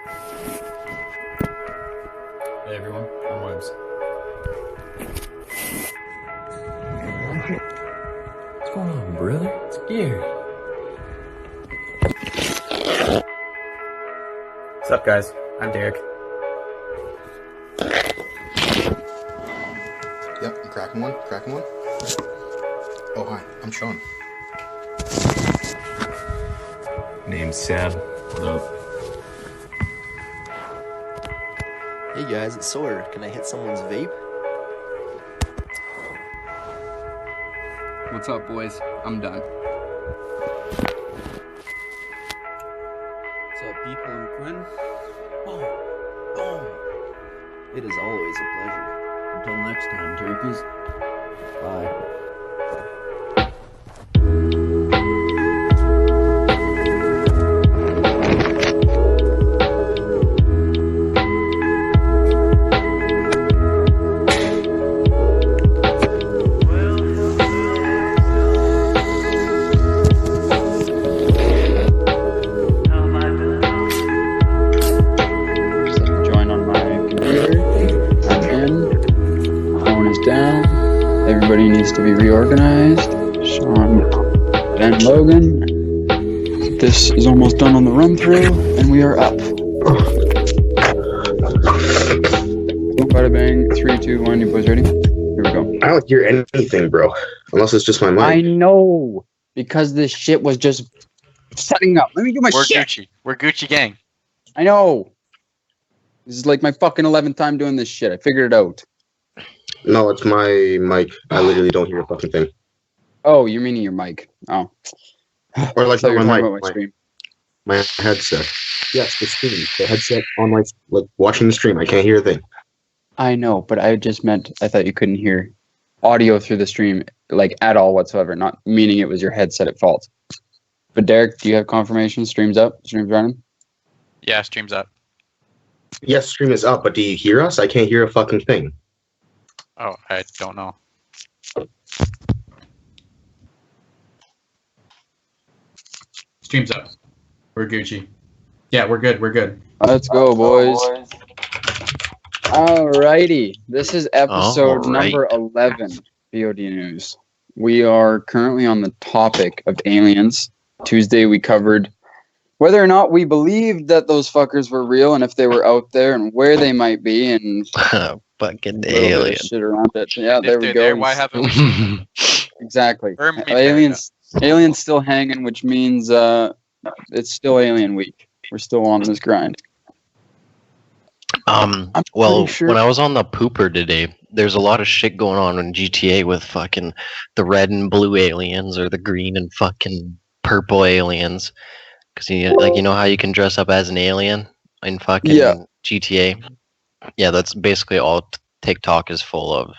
Hey everyone, I'm Webs. What's going on, brother? It's Gary. What's up, guys? I'm Derek. Yep, I'm cracking one. Oh, hi, I'm Sean. Name's Sam. What up? Hey guys, it's Sawyer. Can I hit someone's vape? What's up, boys? I'm done. What's up, people? I'm Quinn. Boom. It is always a pleasure. Until next time, turkeys. Bye. Everybody needs to be reorganized. Sean, Ben, Logan. This is almost done on the run through, and we are up. Boom, bada bang. 3, 2, 1. You boys ready? Here we go. I don't hear anything, bro. Unless it's just my mic. I know, because this shit was just setting up. Let me do my shit. Gucci. We're Gucci gang. I know. This is like my fucking 11th time doing this shit. I figured it out. No, it's my mic. I literally don't hear a fucking thing. Oh, you're meaning your mic. Oh. Or like I thought you were my talking mic, about my stream. my headset. Yes, the stream. The headset on my, like, watching the stream. I can't hear a thing. I know, but I just meant I thought you couldn't hear audio through the stream, like, at all whatsoever, not meaning it was your headset at fault. But Derek, do you have confirmation? Stream's up? Stream's running? Yeah, stream's up. Yes, stream is up, but do you hear us? I can't hear a fucking thing. Oh, I don't know. Stream's up. We're Gucci. Yeah, we're good. Let's go, boys. Alrighty. This is episode number 11, B.o.D. News. We are currently on the topic of aliens. Tuesday we covered whether or not we believed that those fuckers were real and if they were out there and where they might be and Fucking a little bit alien. of shit around it. Yeah, And there if we they're go. there, why haven't we? Exactly. Or maybe Aliens still hanging, which means it's still alien week. We're still on this grind. Well, pretty sure- when I was on the pooper today, there's a lot of shit going on in GTA with fucking the red and blue aliens or the green and fucking purple aliens. Because you know how you can dress up as an alien in fucking GTA? Yeah, that's basically all TikTok is full of.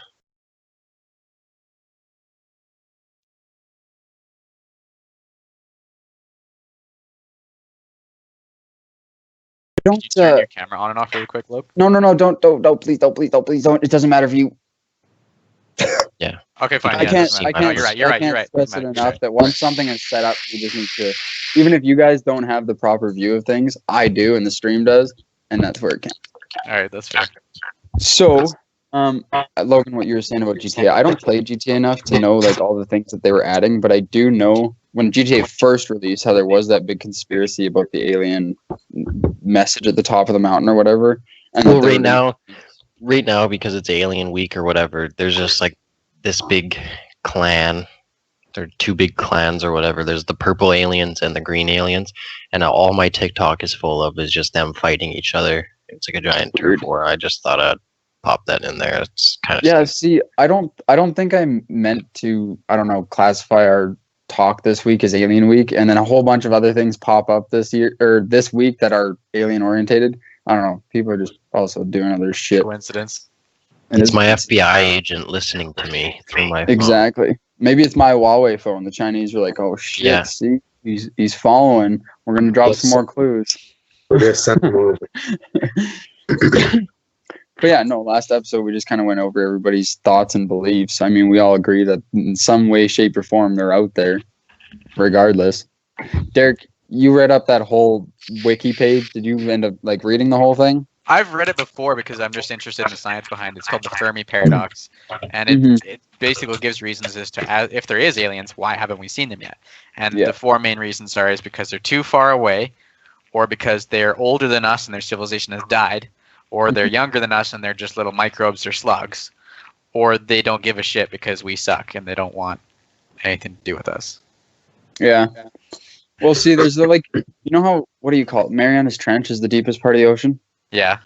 Don't Can you turn your camera on and off really quick, Lope? no, don't, please don't. It doesn't matter if you. Okay, fine. I Yeah, can't. doesn't I matter. can't. No, you're right. I can't stress it enough that once something is set up, you just need to. Even if you guys don't have the proper view of things, I do, and the stream does, and that's where it counts. All right, that's fair. So, Logan, what you were saying about GTA, I don't play GTA enough to know like all the things that they were adding, but I do know when GTA first released how there was that big conspiracy about the alien message at the top of the mountain or whatever. And Well, right now, because it's Alien Week or whatever, there's just like this big clan. There are two big clans or whatever. There's the purple aliens and the green aliens, and all my TikTok is full of is just them fighting each other. It's like a giant turf war. I just thought I'd pop that in there. It's kind of See, I don't think I meant to. I don't know, classify our talk this week as Alien Week, and then a whole bunch of other things pop up this year or this week that are alien orientated. I don't know. People are just also doing other shit. Coincidence. It's my FBI agent listening to me through my phone. Exactly. Maybe it's my Huawei phone. The Chinese are like, "Oh shit! Yeah. See, he's following. We're gonna drop some more clues." We're gonna send them over. But yeah, no. Last episode we just kind of went over everybody's thoughts and beliefs. I mean, we all agree that in some way, shape, or form they're out there, regardless. Derek, you read up that whole wiki page. Did you end up like reading the whole thing? I've read it before because I'm just interested in the science behind it. It's called the Fermi paradox, and it, Mhm. it basically gives reasons as to if there is aliens, why haven't we seen them yet? And Yeah. the four main reasons are is because they're too far away, or because they're older than us and their civilization has died, or they're younger than us and they're just little microbes or slugs, or they don't give a shit because we suck and they don't want anything to do with us. Yeah. Well, see, there's the like, you know how, what do you call it? Marianas Trench is the deepest part of the ocean. Yeah.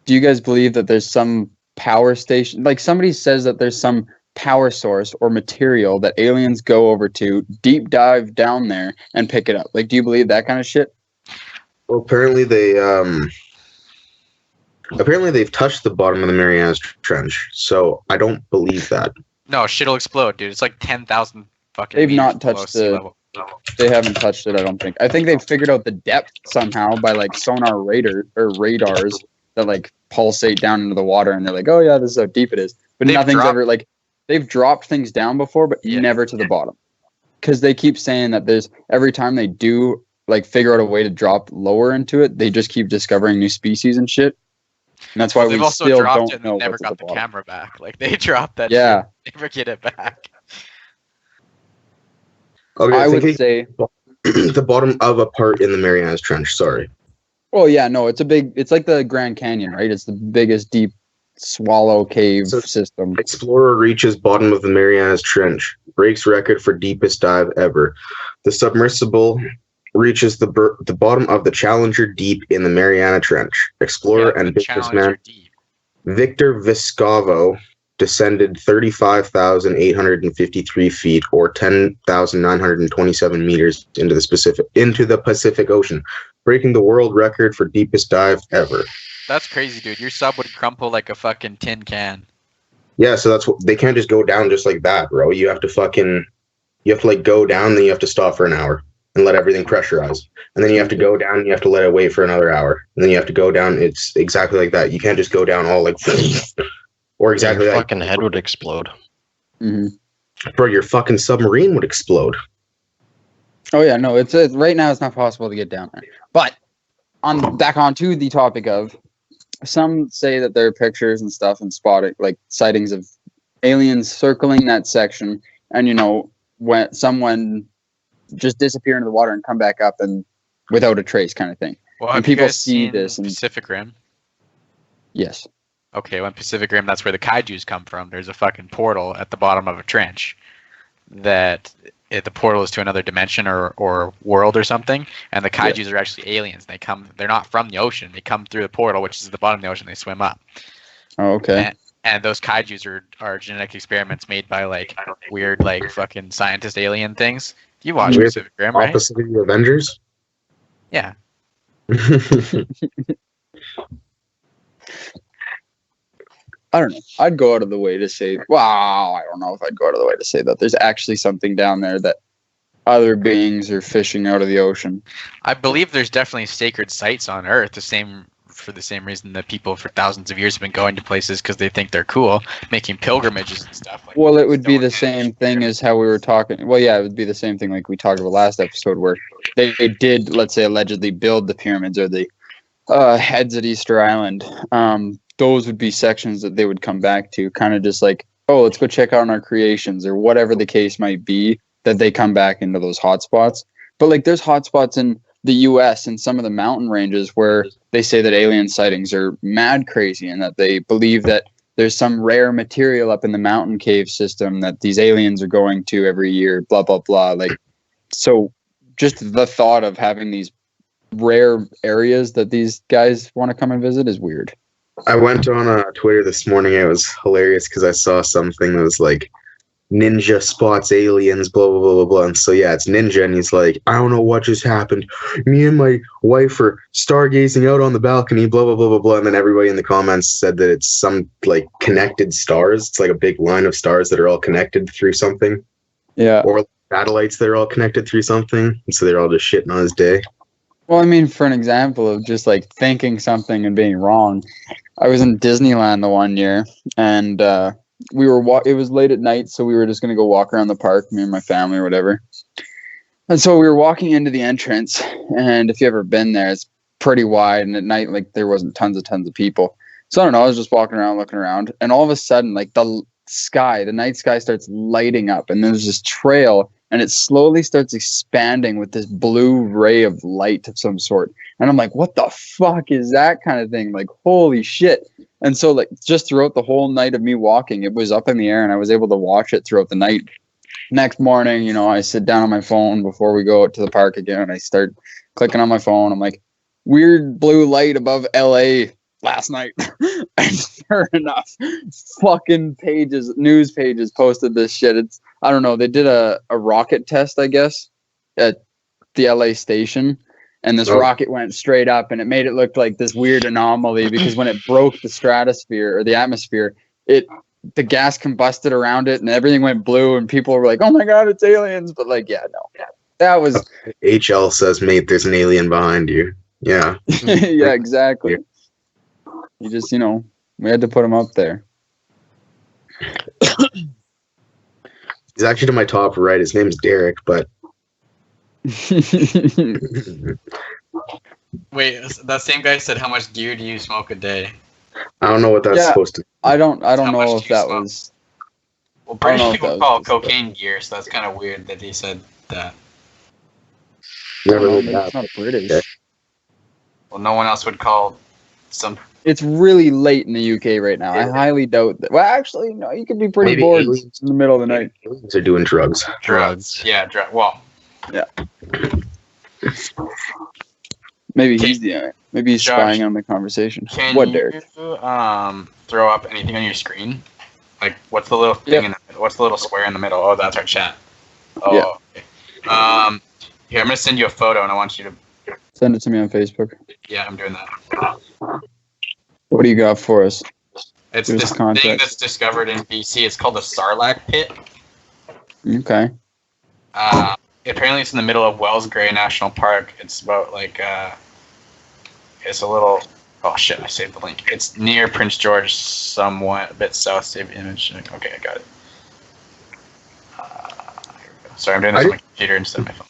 Do you guys believe that there's some power station? Like somebody says that there's some power source or material that aliens go over to, deep dive down there and pick it up. Like, do you believe that kind of shit? Well, apparently they've touched the bottom of the Marianas Trench, so I don't believe that. No, shit'll explode, dude. It's like 10,000 fucking. They've meters not below touched sea the- level. They haven't touched it, I don't think. I think they've figured out the depth somehow by like sonar radars that like pulsate down into the water, and they're like, oh yeah, this is how deep it is. But They've nothing's dropped- ever like they've dropped things down before, but Yeah. never to the bottom. Because they keep saying that there's every time they do like figure out a way to drop lower into it, they just keep discovering new species and shit. And that's why They've we also still dropped don't it and know never what's at got the the bottom. camera back. Like they dropped that Yeah. shit, never get it back. Okay, I would think say, the bottom of a part in the Marianas Trench. Sorry. well, yeah, no, it's like the Grand Canyon, right? It's the biggest deep swallow cave So- system. Explorer reaches bottom of the Marianas Trench, breaks record for deepest dive ever. The submersible reaches the bottom of the Challenger Deep in the Mariana Trench. Explorer Yeah, and the challenge businessman are deep. Victor Vescovo descended 35,853 feet, or 10,927 meters into the Pacific Ocean, breaking the world record for deepest dive ever. That's crazy, dude. Your sub would crumple like a fucking tin can. Yeah, so that's what they can't just go down just like that, bro. You have to like go down, then you have to stop for an hour and let everything pressurize. And then you have to go down and you have to let it wait for another hour. And then you have to go down. It's exactly like that. You can't just go down all like or exactly Your like fucking head would explode. Hmm. bro, your fucking submarine would explode. Oh yeah, no, it's right now it's not possible to get down there. But back onto the topic of, some say that there are pictures and stuff and spotting like sightings of aliens circling that section, and when someone just disappear into the water and come back up and without a trace kind of thing. Well, And have you people guys see seen this and- Pacific Rim? Yes. Okay, well, in Pacific Rim, that's where the kaijus come from. There's a fucking portal at the bottom of a trench that the portal is to another dimension or world or something, and the kaijus are actually aliens. They're not from the ocean. They come through the portal, which is at the bottom of the ocean. They swim up. Oh, okay. And those kaijus are genetic experiments made by like weird like fucking scientist alien things. You watch Weird Pacific Rim, right? Opposite of the Avengers. Yeah. I don't know. I'd go out of the way to say, wow, I don't know if I'd go out of the way to say that there's actually something down there that other beings are fishing out of the ocean. I believe there's definitely sacred sites on Earth, for the same reason that people for thousands of years have been going to places because they think they're cool, making pilgrimages and stuff. Like Well, it would be the Stonehenge. same thing as how we were talking. Well, yeah, it would be the same thing like we talked about last episode, where they did, let's say, allegedly build the pyramids or the heads at Easter Island. Those would be sections that they would come back to, kind of just like, oh, let's go check out on our creations or whatever the case might be, that they come back into those hotspots. But like, there's hotspots in the U.S. and some of the mountain ranges where they say that alien sightings are mad crazy and that they believe that there's some rare material up in the mountain cave system that these aliens are going to every year, blah, blah, blah. Like, so just the thought of having these rare areas that these guys want to come and visit is weird. I went on Twitter this morning. It was hilarious because I saw something that was like, Ninja spots aliens, blah, blah, blah, blah, blah. And so, yeah, it's Ninja, and he's like, I don't know what just happened. Me and my wife are stargazing out on the balcony, blah, blah, blah, blah, blah. And then everybody in the comments said that it's some, like, connected stars. It's like a big line of stars that are all connected through something. Yeah. Or satellites that are all connected through something. And so they're all just shitting on his day. Well, I mean, for an example of just like thinking something and being wrong, I was in Disneyland the one year, and we were it was late at night, so we were just gonna go walk around the park, me and my family or whatever. And so we were walking into the entrance, and if you ever been there, it's pretty wide, and at night, like, there wasn't tons of people. So I don't know, I was just walking around, looking around, and all of a sudden, like, the night sky starts lighting up, and there's this trail, and it slowly starts expanding with this blue ray of light of some sort. And I'm like, what the fuck is that kind of thing? Like, holy shit. And so, like, just throughout the whole night of me walking, it was up in the air, and I was able to watch it throughout the night. Next morning, you know, I sit down on my phone before we go out to the park again, and I start clicking on my phone. I'm like, weird blue light above LA last night. And sure enough, fucking news pages posted this shit. It's, I don't know, they did a rocket test, I guess, at the LA station, and this rocket went straight up, and it made it look like this weird anomaly because when it broke the stratosphere or the atmosphere, the gas combusted around it and everything went blue, and people were like, oh my god, it's aliens. But like, yeah, no, that was HL says, mate, there's an alien behind you. Yeah. yeah, exactly. You just, you know, we had to put him up there. He's actually to my top right. His name's Derek, but Wait, that same guy said, how much gear do you smoke a day? I don't know what that's supposed to be. I don't How know much if do you that smoke? was. Well, I don't know British if that people was call it just cocaine gear, so that's kind of weird that he said that. Never No, heard maybe that. it's not British. Okay. Well, no one else would call some. It's really late in the UK right now. I highly doubt that. Well, actually, no, you could be pretty Maybe bored aliens- in the middle of the night. Aliens are doing drugs. Drugs. Yeah, well, Maybe Okay. maybe he's Josh, spying on the conversation. can What, you Derek? throw up anything on your screen? Like, what's the little thing in the middle? What's the little square in the middle? Oh, that's our chat. Oh, Yeah. okay. Here, I'm gonna send you a photo, and I want you to. Send it to me on Facebook. Yeah, I'm doing that. What do you got for us? It's Give us this thing context. that's discovered in BC. It's called the Sarlacc pit. Okay. Apparently, it's in the middle of Wells Gray National Park. It's about like it's a little. Oh shit! I saved the link. It's near Prince George, somewhat a bit south. Save image. Okay, I got it. Here we go. Sorry, I'm doing this on my computer instead of my phone.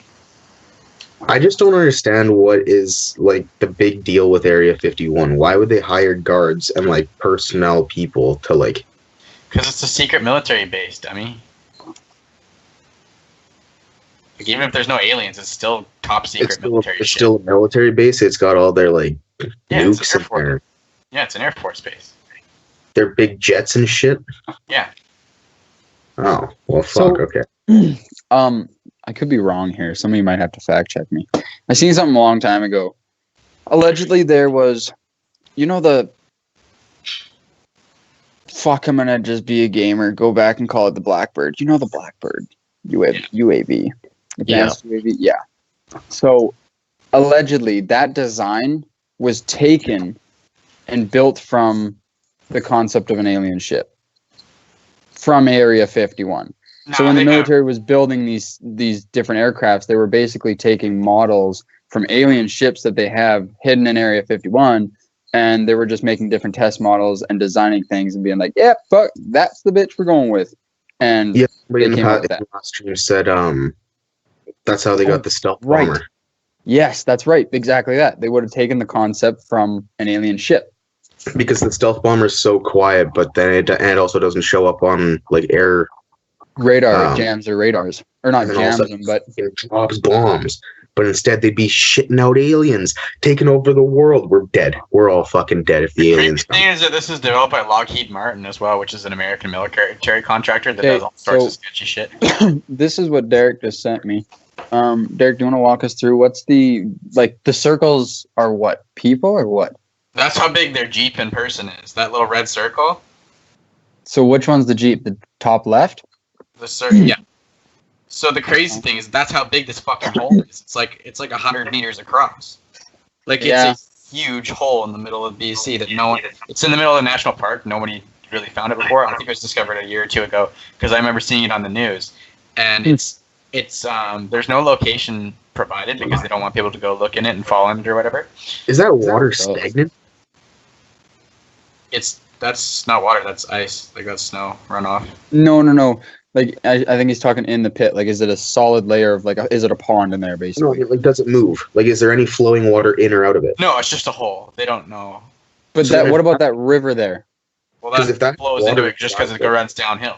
I just don't understand what is like the big deal with Area 51. Why would they hire guards and like personnel people to like? Because it's a secret military base, dummy. Like, even if there's no aliens, it's still top secret military It's shit. still a military base. It's got all their like Yeah, it's nukes an Air and Force. Yeah, it's an Air Force base. their big jets and shit. Yeah. Oh well, So- fuck. Okay. I could be wrong here. Somebody might have to fact check me. I seen something a long time ago. Allegedly, there was, you know, fuck, I'm gonna just be a gamer. Go back and call it the Blackbird. You know the Blackbird UAV. Advanced UAV. Yeah. So allegedly, that design was taken and built from the concept of an alien ship from Area 51. So when the military was building these different aircrafts, they were basically taking models from alien ships that they have hidden in Area 51, and they were just making different test models and designing things and being like, yeah, fuck, that's the bitch we're going with. And Yeah, but in They the came up past, with that. last stream said that's how they got the stealth right. bomber. yes, that's right, exactly that. They would have taken the concept from an alien ship. Because the stealth bomber is so quiet, but then it also doesn't show up on like air. Radar jams their radars. Or not and jams also them, but it drops bombs. But instead, they'd be shitting out aliens, taking over the world. We're dead. We're all fucking dead if the The aliens creepy come. thing is that this is developed by Lockheed Martin as well, which is an American military contractor that Okay, does all sorts so- of sketchy shit. this is what Derek just sent me. Derek, do you want to walk us through what's the circles are what? People or what? That's how big their Jeep in person is. That little red circle. So which one's the Jeep? The top left? The circle. Yeah. So the crazy thing is that's how big this fucking hole is. It's like 100 meters across. Like Yeah. it's a huge hole in the middle of BC that no one. It's in the middle of a national park. Nobody really found it before. I think it was discovered a year or two ago because I remember seeing it on the news. And it's there's no location provided because they don't want people to go look in it and fall in it or whatever. Is that water so? stagnant? That's not water. That's ice. Like that's snow runoff. No. Like, I think he's talking in the pit. Like, is it a solid layer of, like, is it a pond in there, No, basically? like, does it move? Like, is there any flowing water in or out of it? No, it's just a hole. They don't know. But So what about that river there? Well, 'Cause that if that flows water into it just because it is- runs downhill.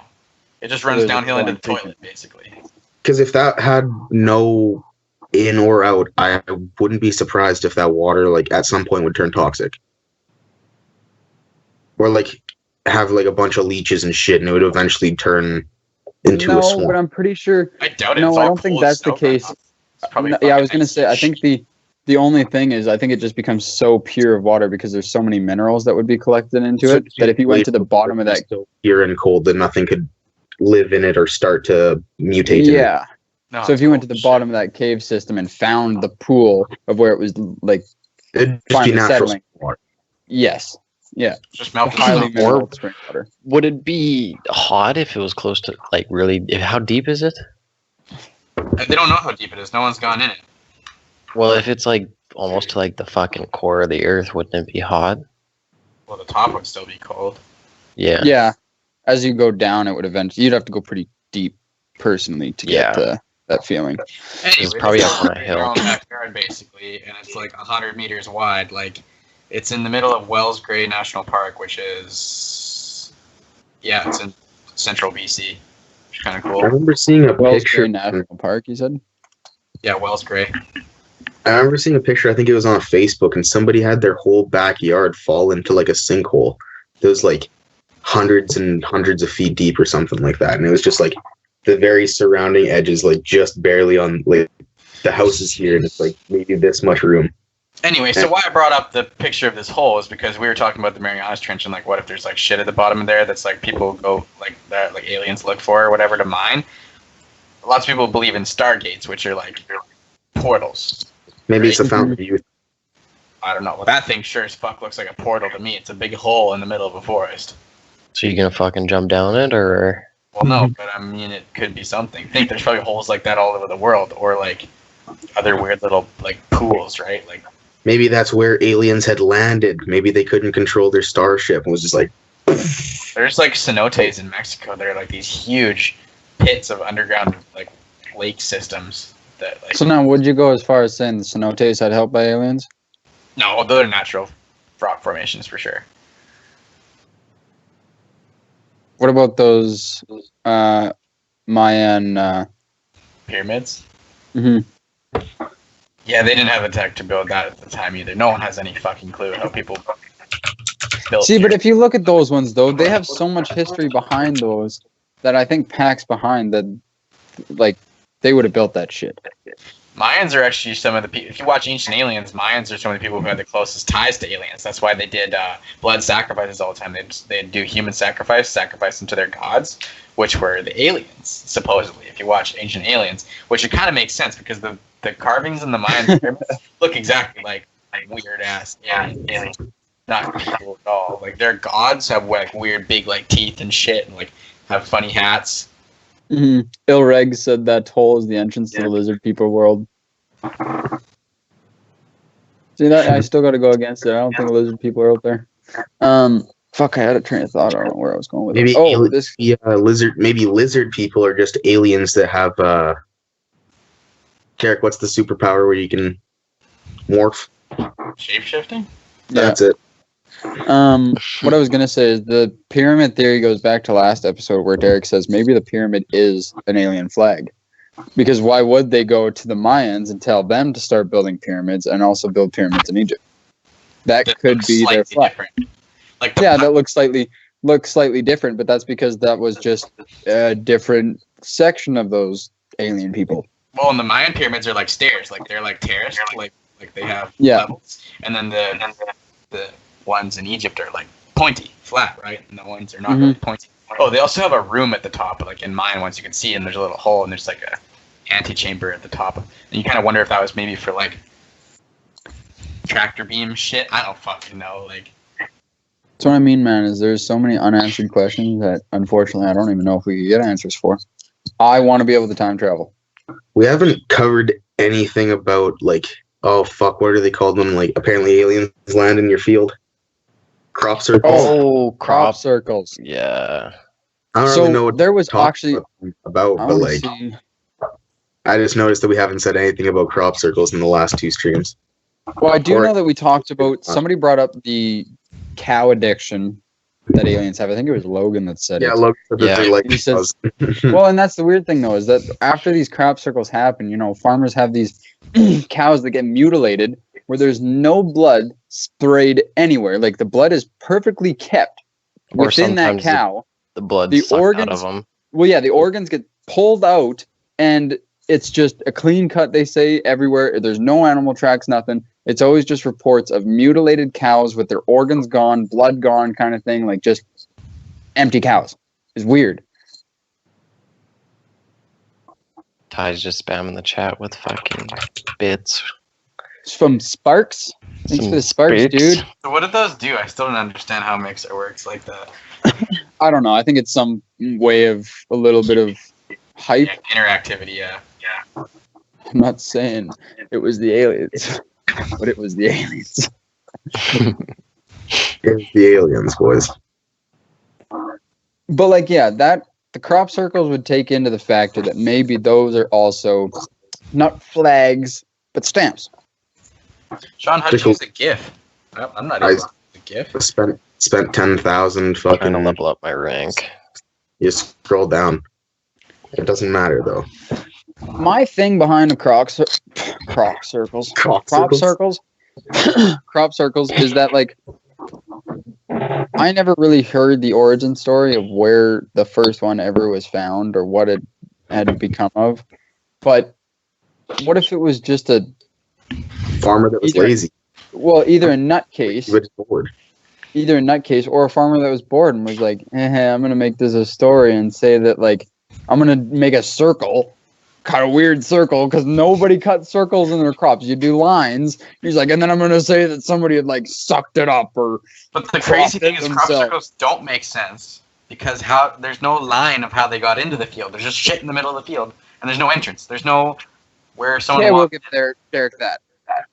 It just runs there's a downhill into the flowing toilet, basically. Because if that had no in or out, I wouldn't be surprised if that water, like, at some point would turn toxic. Or, like, have, like, a bunch of leeches and shit, and it would eventually turn into a No, swamp. but I'm pretty sure. I doubt it. No, It's I all don't think cold that's the snow case. runoff. It's probably No, yeah, I fucking was gonna say. I think the only thing is, I think it just becomes so pure of water because there's so many minerals that would be collected into So it that if you went to the bottom of that, so pure and cold that nothing could live in it or start to mutate in it. yeah. No, So if it's you went to cold the shit. bottom of that cave system and found the pool of where it was like It'd just be finally natural settling, water. yes, yeah, Just melt highly the mineral spring water. Would it be hot if it was close to like really? How deep is it? They don't know how deep it is. No one's gone in it. Well, if it's like almost to like the fucking core of the earth, wouldn't it be hot? Well, the top would still be cold. Yeah. Yeah, as you go down, it would eventually. You'd have to go pretty deep, personally, to get that feeling. Anyway, probably this up on a is hill. their own backyard, basically, and it's like 100 meters wide. Like, it's in the middle of Wells Gray National Park, which is, yeah, it's in central BC. Which is kind of I cool. remember seeing a Wells picture. Gray National Park, you said? Yeah, Wells Gray. I remember seeing a picture. I think it was on Facebook, and somebody had their whole backyard fall into like a sinkhole. It was like hundreds and hundreds of feet deep or something like that, and it was just like the very surrounding edges, like just barely on like the houses here, and it's like maybe this much room. Anyway, so why I brought up the picture of this hole is because we were talking about the Marianas Trench and like what if there's like shit at the bottom of there that's like people go like that like aliens look for or whatever to mine. Lots of people believe in stargates, which are like portals. Maybe it's a fountain of youth. I don't know. Well, that thing sure as fuck looks like a portal to me. It's a big hole in the middle of a forest. So you gonna fucking jump down it, or Well, no, but I mean, it could be something. I think there's probably holes like that all over the world, or like other weird little like pools, right? Like Maybe that's where aliens had landed. Maybe they couldn't control their starship and was just like, there's like cenotes in Mexico. They're like these huge pits of underground like lake systems that like. So now, would you go as far as saying the cenotes had help by aliens? No, those are natural rock formations for sure. What about those Mayan? Pyramids. Mhm. Yeah, they didn't have the tech to build that at the time either. No one has any fucking clue how people built. See, but if you look at those ones, though, they have so much history behind those that I think packs behind that, like, they would have built that shit. Mayans are actually some of the people. If you watch Ancient Aliens, Mayans are some of the people who had the closest ties to aliens. That's why they did blood sacrifices all the time. They'd do human sacrifice them to their gods, which were the aliens, supposedly. If you watch Ancient Aliens, which it kind of makes sense because the carvings in the Mayan pyramids look exactly like weird ass aliens, not people at all. Like their gods have like weird big like teeth and shit, and like have funny hats. Mm-hmm. Ilreg said that hole is the entrance to the lizard people world. See that? I still got to go against it. I don't think lizard people are out there. Fuck, I had a train of thought. I don't know where I was going with maybe it. Oh, this. lizard. Maybe lizard people are just aliens that have. Derek, what's the superpower where you can morph? Shape-shifting? That's it. What I was gonna say is the pyramid theory goes back to last episode where Derek says maybe the pyramid is an alien flag, because why would they go to the Mayans and tell them to start building pyramids and also build pyramids in Egypt? That could looks be their slightly flag. different. Like the Yeah, that looks slightly different, but that's because that was just a different section of those alien people. well, and the Mayan pyramids are like stairs, like they're like terraced, like they have Yeah. levels, and then the ones in Egypt are like pointy, flat, right? And the ones are not really pointy. Oh, they also have a room at the top, like in Mayan ones you can see, and there's a little hole, and there's like a antechamber at the top, and you kind of wonder if that was maybe for like tractor beam shit. I don't fucking know, like. That's what I mean, man, is there's so many unanswered questions that unfortunately I don't even know if we could get answers for. I want to be able to time travel. We haven't covered anything about like, oh fuck, what are they called when like apparently aliens land in your field? Crop circles. oh, Crop circles. Yeah. I don't So really know what there was to talk actually about, I but want to like, see. I just noticed that we haven't said anything about crop circles in the last 2 streams. Well, I do Or- know that we talked about. Somebody brought up the cow addiction that aliens have. I think it was Logan that said Yeah, it. look, that Yeah. they like He says- cows. Well, and that's the weird thing though, is that after these crop circles happen, you know, farmers have these cows that get mutilated where there's no blood sprayed anywhere. Like the blood is perfectly kept Or within that sometimes cow. The blood The sucked out organs- of them. Well, yeah, the organs get pulled out and it's just a clean cut, they say, everywhere. There's no animal tracks, nothing. It's always just reports of mutilated cows with their organs gone, blood gone kind of thing, like just empty cows. It's weird. Ty's just spamming the chat with fucking bits. It's from Sparks. Thanks for the Sparks, dude. So what did those do? I still don't understand how Mixer works like that. I don't know. I think it's some way of a little bit of hype. Interactivity, yeah. I'm not saying it was the aliens, but it was the aliens. It's the aliens, boys. But like, yeah, that the crop circles would take into the factor that maybe those are also not flags, but stamps. Sean, how'd you use the GIF? I'm not I- able to use the GIF. Spent 10,000 Trying to fucking. level up my rank. You scroll down. It doesn't matter though. My thing behind the crop circles, crop circles, crop circles is that like I never really heard the origin story of where the first one ever was found or what it had become of. But what if it was just a Farmer that was Either- lazy. either a nutcase, He was bored. either a nutcase or a farmer that was bored and was like, I'm gonna make this a story and say that like I'm gonna make a circle, cut a weird circle because nobody cuts circles in their crops. You do lines. He's like, and then I'm gonna say that somebody had like sucked it up or But the crazy thing is crop themselves. circles don't make sense because there's no line of how they got into the field. There's just shit in the middle of the field and there's no entrance. There's no where someone we'll walked. get there, Derek. That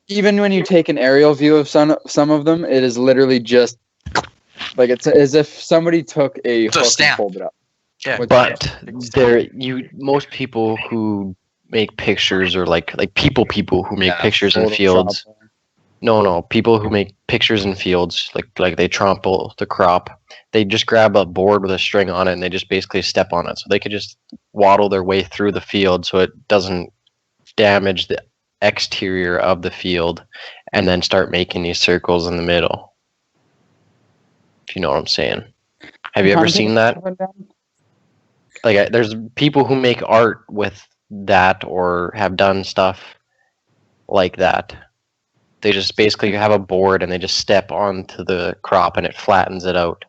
even when you take an aerial view of some of them, it is literally just like it's as if somebody took a It's a hook and stamp. pulled it up. Yeah. What's But most people who make pictures or like people who make pictures in Photoshop. fields. No, people who make pictures in fields, like they trample the crop, they just grab a board with a string on it and they just basically step on it. So they could just waddle their way through the field so it doesn't damage the exterior of the field and then start making these circles in the middle. If you know what I'm saying. Have you ever seen that? Like, there's people who make art with that or have done stuff like that. They just basically have a board and they just step onto the crop and it flattens it out.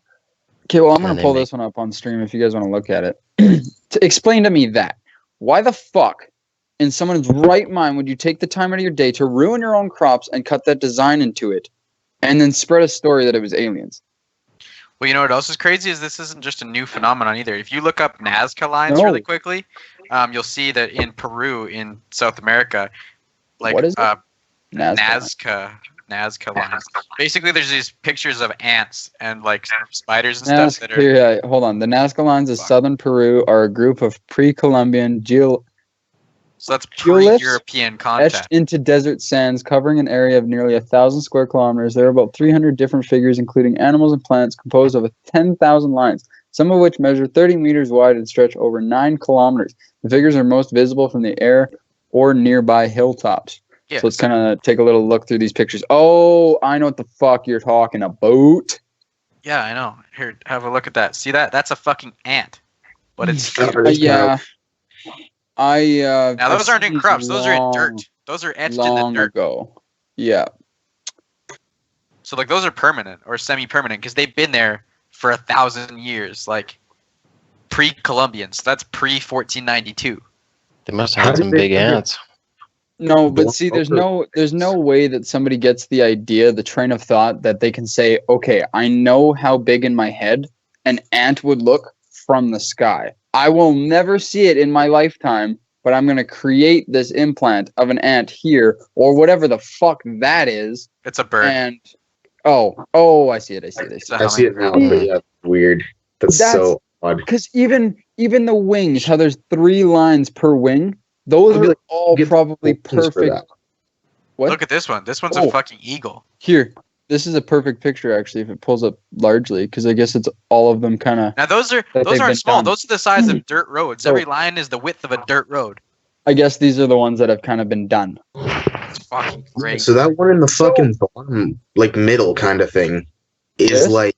Okay, well, I'm And gonna they pull make- this one up on stream if you guys want to look at it. Explain to me that. Why the fuck, in someone's right mind, would you take the time out of your day to ruin your own crops and cut that design into it, and then spread a story that it was aliens? Well, you know what else is crazy is this isn't just a new phenomenon either. If you look up Nazca lines No. really quickly, you'll see that in Peru, in South America, like What is it? Nazca lines. Basically, there's these pictures of ants and like spiders and stuff that are. Here, hold on. The Nazca lines of southern Peru are a group of pre-Columbian So that's Geoliths pre-European etched content. into desert sands, covering an area of nearly 1,000 square kilometers. There are about 300 different figures, including animals and plants, composed of 10,000 lines, some of which measure 30 meters wide and stretch over 9 kilometers. The figures are most visible from the air or nearby hilltops. Yeah, So let's kind of take a little look through these pictures. Oh, I know what the fuck you're talking about. yeah, I know. Here, have a look at that. See that? That's a fucking ant. But it's Yeah. now those aren't in crops. Those are in dirt. Those are etched in the Long dirt. ago. Yeah. So like those are permanent or semi-permanent because they've been there for 1,000 years, like pre-Columbian. So that's pre-1492. They must have How had did some they big figure- ants. No, but Don't see, there's over- no way that somebody gets the idea, the train of thought that they can say, okay, I know how big in my head an ant would look from the sky. I will never see it in my lifetime, but I'm going to create this implant of an ant here or whatever the fuck that is. It's a bird. And I see it. It's a I see it now, hummingbird. but yeah, weird. That's That's- so. God. Because even the wings, how there's 3 lines per wing, those I'd be are like, all get probably wings for perfect. that. What? Look at this one. This one's Oh. a fucking eagle. Here, this is a perfect picture actually. If it pulls up largely, because I guess it's all of them kind of. Now those they've aren't been small. done. Those are the size of dirt roads. So- Every line is the width of a dirt road. I guess these are the ones that have kind of been done. It's fucking great. So that one in the fucking bottom, like middle kind of thing, is This? like,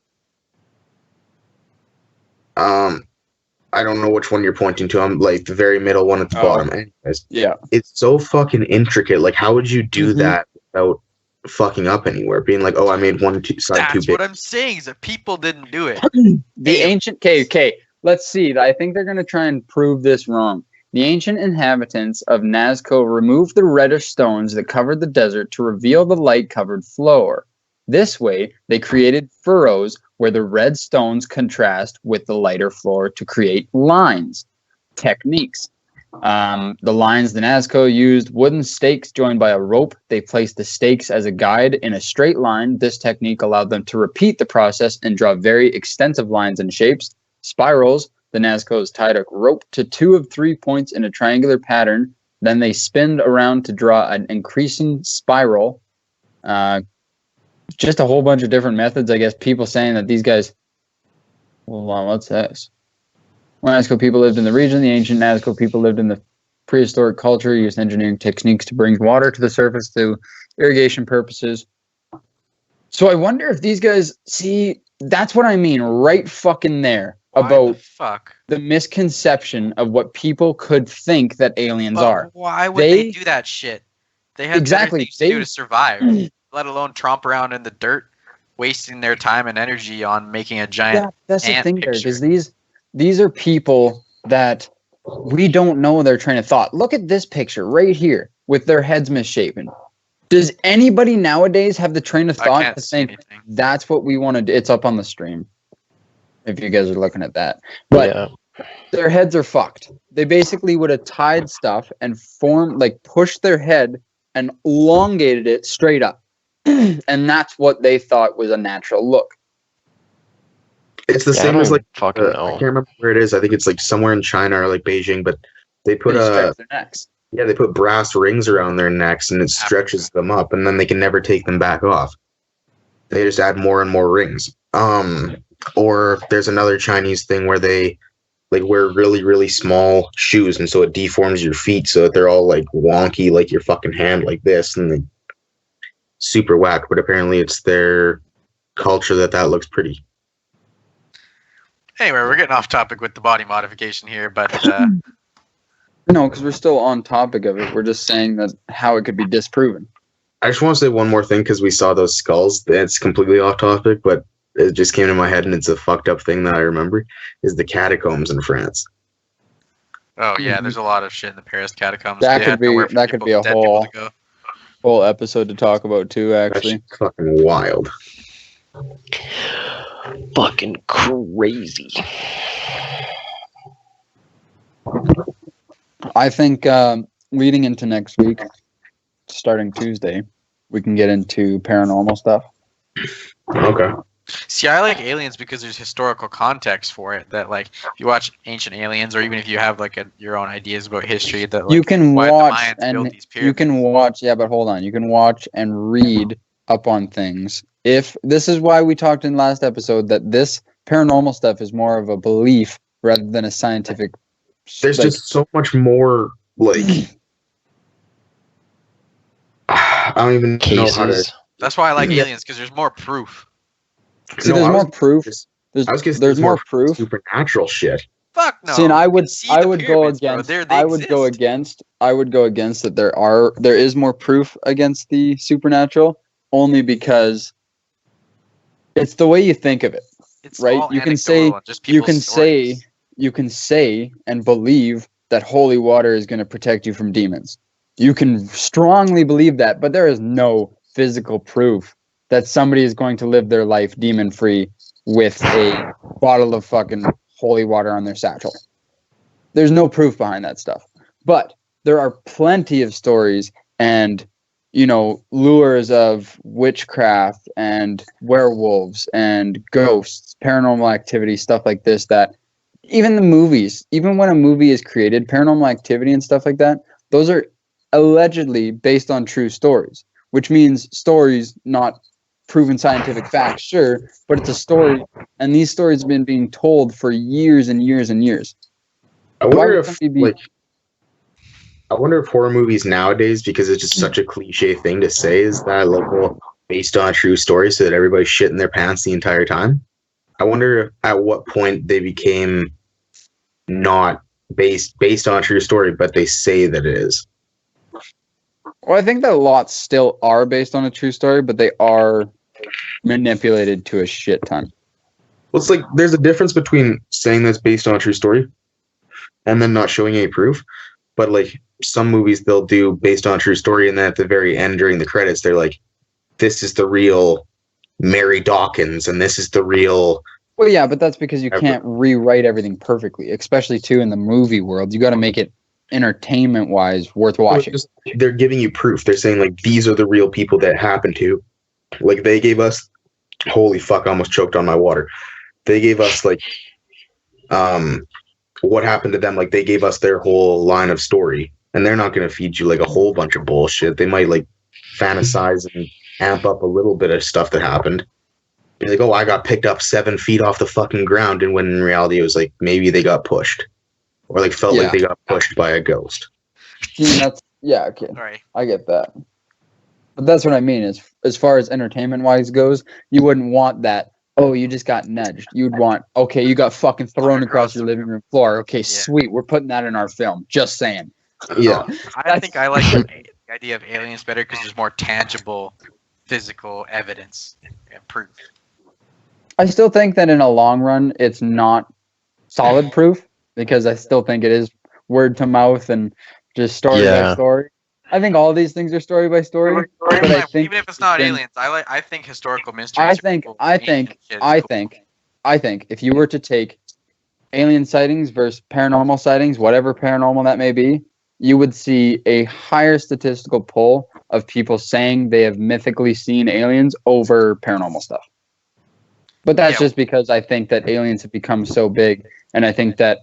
I don't know which one you're pointing to. I'm like the very middle one at the Oh. bottom. Anyways, Yeah. it's so fucking intricate. Like, how would you do Mhm. that without fucking up anywhere? Being like, oh, I made one side too That's big. what I'm saying. Is that people didn't do it. The ancient okay. Let's see. I think they're gonna try and prove this wrong. The ancient inhabitants of Nazca removed the reddish stones that covered the desert to reveal the light-covered floor. This way, they created furrows where the red stones contrast with the lighter floor to create lines. Techniques. The lines the Nazca used wooden stakes joined by a rope. They placed the stakes as a guide in a straight line. This technique allowed them to repeat the process and draw very extensive lines and shapes. Spirals. The Nazcas tied a rope to 2 of 3 points in a triangular pattern. Then they spinned around to draw an increasing spiral. Just a whole bunch of different methods. I guess people saying that these guys. Hold on, what's this? When Nazca people lived in the region, the ancient Nazca people lived in the prehistoric culture, used engineering techniques to bring water to the surface to irrigation purposes. So I wonder if these guys see. That's what I mean, right fucking there. Why About the fuck? the misconception of what people could think that aliens But are. why would They- they do that shit? They had Exactly, better things to do they- to survive, let alone tromp around in the dirt, wasting their time and energy on making a giant. Yeah, that's the ant thing there, picture. because these are people that we don't know their train of thought. Look at this picture right here with their heads misshapen. Does anybody nowadays have the train of I thought can't to see think anything. that's what we want to do? It's up on the stream if you guys are looking at that. But yeah. their heads are fucked. They basically would have tied stuff and pushed their head and elongated it straight up. And that's what they thought was a natural look. It's the Yeah, I same don't as like fucking I know. can't remember where it is. I think it's like somewhere in China or like Beijing, but they put They stretch their necks. they put brass rings around their necks and it stretches them up, and then they can never take them back off. They just add more and more rings. Or there's another Chinese thing where they like wear really, really small shoes, and so it deforms your feet so that they're all like wonky, like your fucking hand, like this, and they super whack. But apparently, it's their culture that looks pretty. Anyway, we're getting off topic with the body modification here, but No, because we're still on topic of it. We're just saying that how it could be disproven. I just want to say one more thing because we saw those skulls. It's completely off topic, but it just came to my head, and it's a fucked up thing that I remember, is the catacombs in France. oh yeah, there's a lot of shit in the Paris catacombs. That They could had be- nowhere for that could be a dead people whole- to go. Whole episode to talk about too, That's actually. fucking wild. Fucking crazy. I think leading into next week, starting Tuesday, we can get into paranormal stuff. Okay. See, I like aliens because there's historical context for it. That like, if you watch Ancient Aliens, or even if you have like your own ideas about history, that like, You can why the watch Mayans built and these you can pyramids. watch. Yeah, but hold on. You can watch and read up on things. If this is why we talked in last episode that this paranormal stuff is more of a belief rather than a scientific. There's like, just so much more, like, I don't even know how to. Cases. That's why I like Yeah. aliens, because there's more proof. see, No, there's I more was- proof. I was gonna say There's more proof. supernatural shit. Fuck no. See, and I You would, can see I the would go pyramids, bro. against. They I would go exist. against. I would go against that. There is more proof against the supernatural, only because it's the way you think of it. It's right? all You can say- anecdotal and just You people's can say, stories. you can say and believe that holy water is going to protect you from demons. You can strongly believe that, but there is no physical proof that somebody is going to live their life demon free with a bottle of fucking holy water on their satchel. There's no proof behind that stuff. But there are plenty of stories and, you know, lures of witchcraft and werewolves and ghosts, paranormal activity, stuff like this that even the movies, even when a movie is created, Paranormal Activity and stuff like that, those are allegedly based on true stories, which means stories, not proven scientific facts, sure, but it's a story, and these stories have been being told for years and years and years. I wonder if I wonder if horror movies nowadays, because it's just such a cliche thing to say, is that like, well, based on a true story, so that everybody's shitting their pants the entire time. I wonder at what point they became not based on a true story, but they say that it is. Well, I think that lots still are based on a true story, but they are manipulated to a shit ton. Well, it's like there's a difference between saying that's based on a true story and then not showing any proof. But like some movies, they'll do based on a true story, and then at the very end during the credits, they're like, "This is the real Mary Dawkins, and this is the real." Well, yeah, but that's because you can't rewrite everything perfectly, especially too in the movie world. You got to make it entertainment-wise worth watching. They're giving you proof. They're saying like these are the real people that happened to. Like they gave us. Holy fuck! I almost choked on my water. They gave us like, what happened to them? Like they gave us their whole line of story, and they're not going to feed you like a whole bunch of bullshit. They might like fantasize and amp up a little bit of stuff that happened. You're like, oh, I got picked up 7 feet off the fucking ground, and when in reality it was like maybe they got pushed, or like felt like they got pushed by a ghost. Yeah, okay, Sorry. I get that, but that's what I mean. As far as entertainment wise goes, you wouldn't want that. Oh, you just got nudged. You'd want, okay, you got fucking thrown across your living room floor. Okay, sweet, we're putting that in our film. Just saying. Yeah, I think I like the idea of aliens better because there's more tangible, physical evidence and proof. I still think that in a long run, it's not solid proof because I still think it is word to mouth and just story by story. I think all these things are story by story, but I think even if it's not aliens, I think historical mysteries. I think if you were to take alien sightings versus paranormal sightings, whatever paranormal that may be, you would see a higher statistical pull of people saying they have mythically seen aliens over paranormal stuff. But that's just because I think that aliens have become so big, and I think that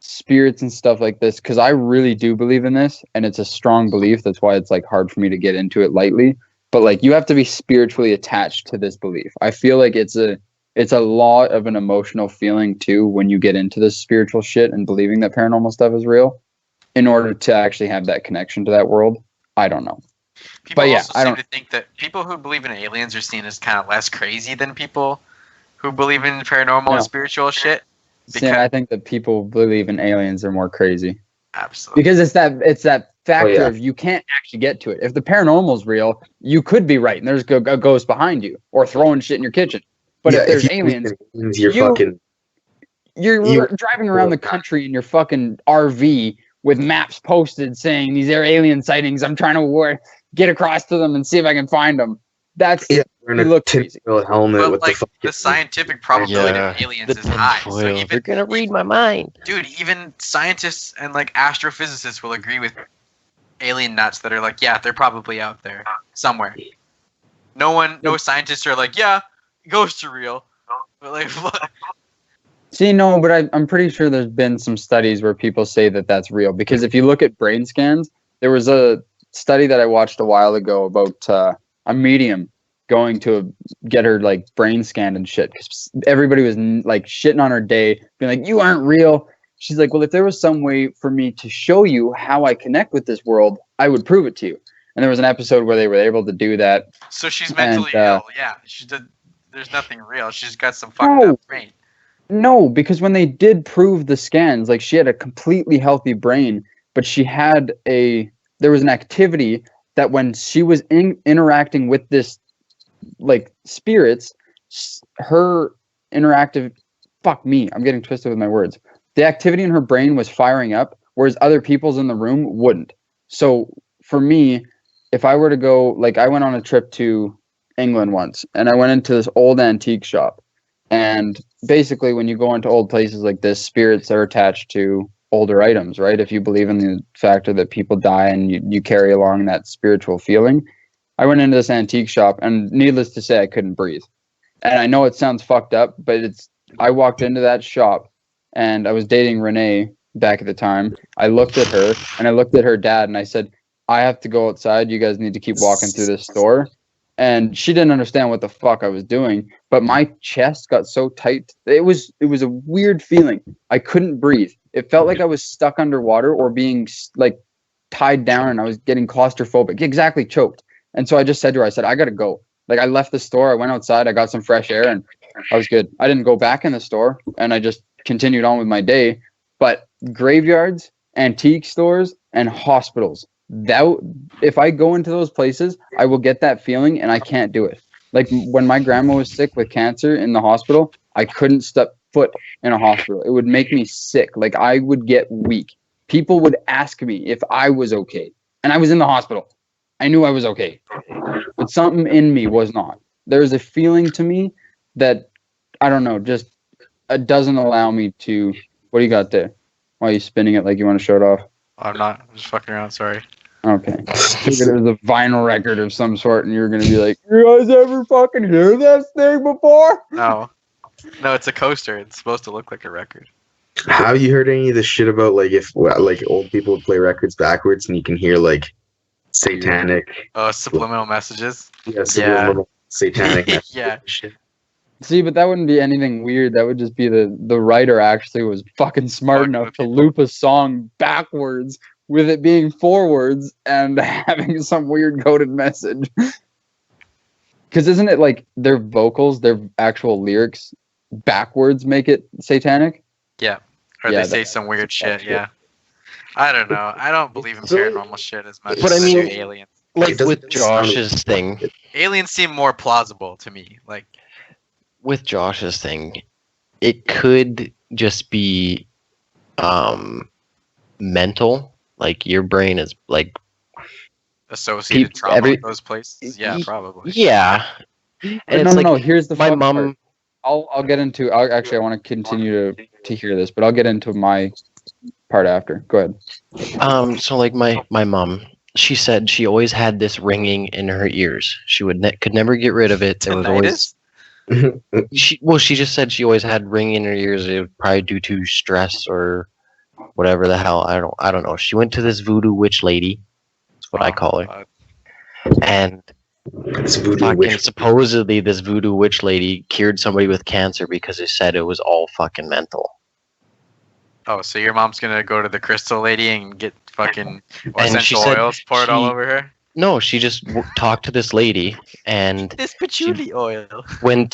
spirits and stuff like this, because I really do believe in this, and it's a strong belief. That's why it's like hard for me to get into it lightly. But like you have to be spiritually attached to this belief. I feel like it's a lot of an emotional feeling too when you get into this spiritual shit and believing that paranormal stuff is real. In order to actually have that connection to that world, I don't know. People also seem to think that people who believe in aliens are seen as kind of less crazy than people who believe in paranormal and spiritual shit. Because I think that people who believe in aliens are more crazy. Absolutely. Because it's that factor of you can't actually get to it. If the paranormal's real, you could be right, and there's a ghost behind you or throwing shit in your kitchen. But if there's aliens, you're driving around the country in your fucking RV with maps posted saying these are alien sightings. I'm trying to get across to them and see if I can find them. That's wearing a tinfoil helmet but with like the scientific probability of aliens is high. So even, they're gonna read my mind, dude. Even scientists and like astrophysicists will agree with alien nuts that are like, yeah, they're probably out there somewhere. No scientists are like, yeah, ghosts are real. But like, see, no, but I'm pretty sure there's been some studies where people say that that's real. Because if you look at brain scans, there was a study that I watched a while ago about a medium going to get her like brain scanned and shit. Because everybody was like shitting on her day, being like, you aren't real. She's like, well, if there was some way for me to show you how I connect with this world, I would prove it to you. And there was an episode where they were able to do that. So she's mentally ill. Yeah, there's nothing real. She's got some fucked up brain. No, because when they did prove the scans, like she had a completely healthy brain, but there was an activity that when she was interacting with this, like spirits, her interactive, fuck me, I'm getting twisted with my words. The activity in her brain was firing up, whereas other people's in the room wouldn't. So for me, if I were to go, like I went on a trip to England once, and I went into this old antique shop. And basically, when you go into old places like this, spirits are attached to older items, right? If you believe in the factor that people die and you carry along that spiritual feeling. I went into this antique shop, and needless to say, I couldn't breathe. And I know it sounds fucked up, but I walked into that shop, and I was dating Renee back at the time. I looked at her, and I looked at her dad, and I said, I have to go outside. You guys need to keep walking through this store. And she didn't understand what the fuck I was doing, but my chest got so tight. It was a weird feeling. I couldn't breathe. It felt like I was stuck underwater or being like tied down, and I was getting claustrophobic. Exactly, choked. And so I just said to her, I said, I gotta go. Like, I left the store, I went outside, I got some fresh air, and I was good. I didn't go back in the store, and I just continued on with my day. But graveyards, antique stores, and hospitals, that if I go into those places, I will get that feeling, and I can't do it. Like when my grandma was sick with cancer in the hospital, I couldn't step foot in a hospital. It would make me sick. Like, I would get weak. People would ask me if I was okay, and I was in the hospital. I knew I was okay, but something in me was not. There's a feeling to me that, I don't know, just doesn't allow me to. What do you got there? Why are you spinning it like you want to show it off? I'm not. I'm just fucking around. Sorry. Okay. I figured it was a vinyl record of some sort, and you were going to be like, you guys ever fucking hear this thing before? No. No, it's a coaster. It's supposed to look like a record. Have you heard any of the shit about like if like old people would play records backwards and you can hear like satanic? Oh, subliminal messages. Yeah, subliminal satanic. Yeah. Shit. See, but that wouldn't be anything weird. That would just be the writer actually was fucking smart Fucking enough with to people. loop a song backwards with it being forwards and having some weird coded message. Because isn't it like their vocals, their actual lyrics backwards make it satanic? Yeah. Or Yeah, they say that- some weird shit. that's Yeah. I don't know. I don't believe in So- paranormal shit as much But as I I do mean- aliens. Like It doesn't with sound- Josh's thing, Aliens seem more plausible to me. Like, with Josh's thing, it could just be mental. Like your brain is like, associated Peop- trauma every- with those places. Yeah, Y- probably. yeah. And no, it's like no. Here's the my fun mom. part. I'll get into. Actually, I want to continue to hear this, but I'll get into my part after. Go ahead. So like my mom, she said she always had this ringing in her ears. She could never get rid of it. There was always she just said she always had ringing in her ears. It was probably due to stress or whatever the hell. I don't know. She went to this voodoo witch lady. That's what I call her. And It's voodoo fucking witch. supposedly this voodoo witch lady cured somebody with cancer because they said it was all fucking mental. Oh, so your mom's gonna go to the crystal lady and get fucking And she essential said oils poured all she- over her? No, she just talked to this lady and This patchouli oil. went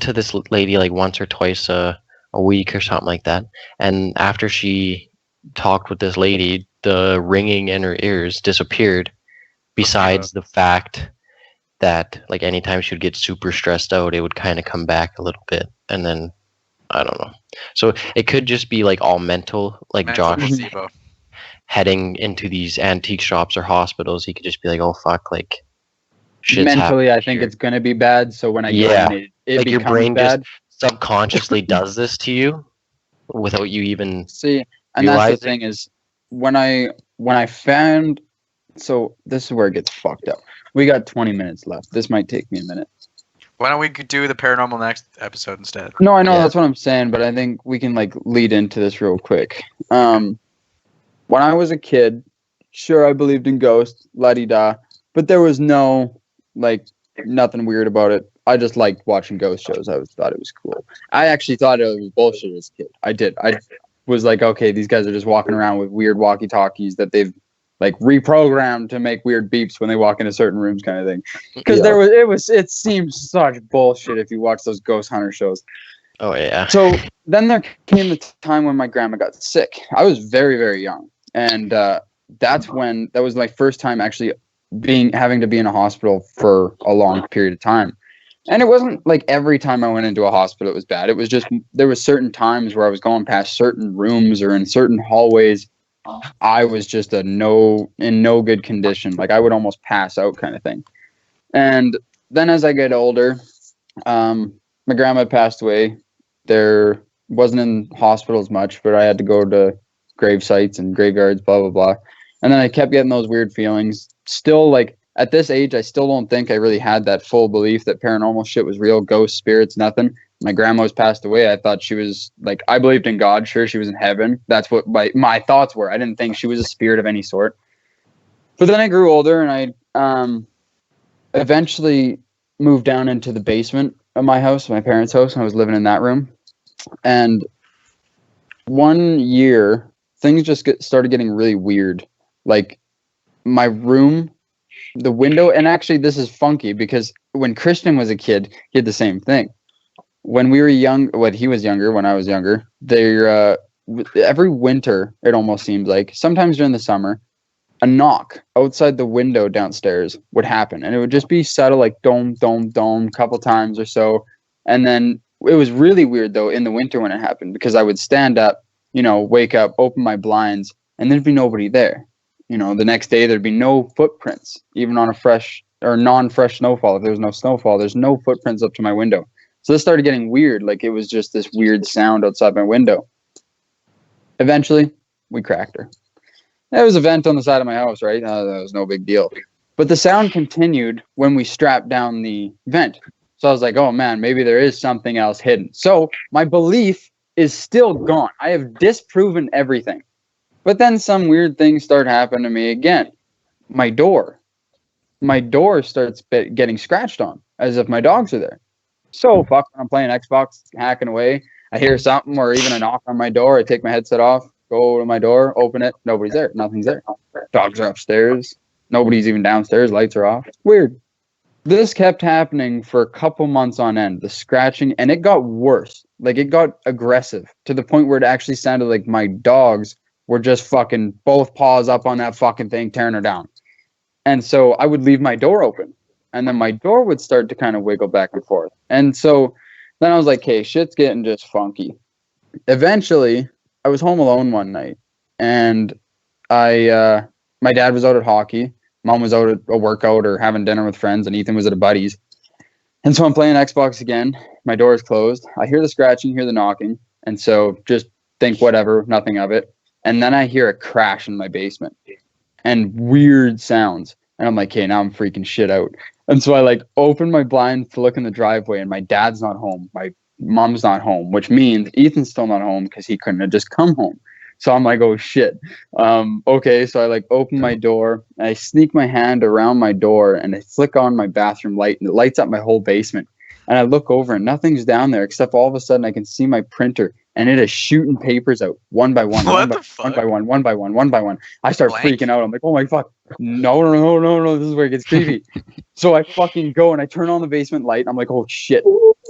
to this lady like once or twice a week or something like that. And after she talked with this lady, the ringing in her ears disappeared. Besides the fact that like anytime she would get super stressed out, it would kind of come back a little bit, and then I don't know. So it could just be like all mental, like Mental Josh placebo. heading into these antique shops or hospitals. He could just be like, "Oh fuck!" Like shit's Mentally, I happening think here. it's gonna be bad. So when I Yeah. go in, it Like, your becomes brain just- bad. subconsciously does this to you without you even. See, and that's the realizing- thing is when I found. So this is where it gets fucked up. We got 20 minutes left. This might take me a minute. Why don't we do the paranormal next episode instead? No, I know Yeah. that's what I'm saying, but I think we can like lead into this real quick. When I was a kid, sure I believed in ghosts, la-di-da, but there was no like nothing weird about it. I just liked watching ghost shows. I thought it was cool. I actually thought it was bullshit as a kid. I did. I was like, okay, these guys are just walking around with weird walkie-talkies that they've like reprogrammed to make weird beeps when they walk into certain rooms, kind of thing. Because Yeah. it seemed such bullshit if you watch those ghost hunter shows. Oh yeah. So then there came the time when my grandma got sick. I was very, very young, and that was my first time actually having to be in a hospital for a long period of time. And it wasn't like every time I went into a hospital it was bad. It was just there was certain times where I was going past certain rooms or in certain hallways. I was just in no good condition. Like I would almost pass out, kind of thing. And then as I get older, my grandma passed away. There wasn't in hospitals much, but I had to go to grave sites and graveyards, blah, blah, blah. And then I kept getting those weird feelings. Still, like, at this age, I still don't think I really had that full belief that paranormal shit was real, ghosts, spirits, nothing. My grandma was passed away. I thought she was like, I believed in God. Sure, she was in heaven. That's what my thoughts were. I didn't think she was a spirit of any sort. But then I grew older, and I eventually moved down into the basement of my house, my parents' house, and I was living in that room. And one year, things just started getting really weird. Like my room, the window, and actually this is funky because when Christian was a kid, he had the same thing. When we were young, when he was younger, when I was younger, every winter, it almost seems like, sometimes during the summer, a knock outside the window downstairs would happen. And it would just be subtle, like dome, dome, dome, a couple times or so. And then it was really weird, though, in the winter when it happened, because I would stand up, wake up, open my blinds, and there'd be nobody there. The next day, there'd be no footprints, even on a fresh or non-fresh snowfall. If there was no snowfall, there's no footprints up to my window. So this started getting weird. Like it was just this weird sound outside my window. Eventually, we cracked her. There was a vent on the side of my house, right? That was no big deal. But the sound continued when we strapped down the vent. So I was like, oh man, maybe there is something else hidden. So my belief is still gone. I have disproven everything. But then some weird things start happening to me again. My door starts getting scratched on as if my dogs are there. So fuck, I'm playing Xbox, hacking away. I hear something or even a knock on my door. I take my headset off, go to my door, open it. Nobody's there. Nothing's there. Dogs are upstairs. Nobody's even downstairs. Lights are off. Weird. This kept happening for a couple months on end, the scratching, and it got worse. Like it got aggressive to the point where it actually sounded like my dogs were just fucking both paws up on that fucking thing, tearing her down. And so I would leave my door open. And then my door would start to kind of wiggle back and forth. And so then I was like, hey, shit's getting just funky. Eventually, I was home alone one night. And my dad was out at hockey. Mom was out at a workout or having dinner with friends. And Ethan was at a buddy's. And so I'm playing Xbox again. My door is closed. I hear the scratching, hear the knocking. And so just think whatever, nothing of it. And then I hear a crash in my basement. And weird sounds. And I'm like, okay, now I'm freaking shit out. And so I open my blind to look in the driveway, and my dad's not home. My mom's not home, which means Ethan's still not home because he couldn't have just come home. So I'm like, oh shit. Okay, so I open my door, and I sneak my hand around my door, and I flick on my bathroom light, and it lights up my whole basement. And I look over, and nothing's down there except all of a sudden I can see my printer, and it is shooting papers out one by one, one by one. I start freaking out. I'm like, oh my fuck. No, this is where it gets creepy. So I fucking go and I turn on the basement light. I'm like, oh shit.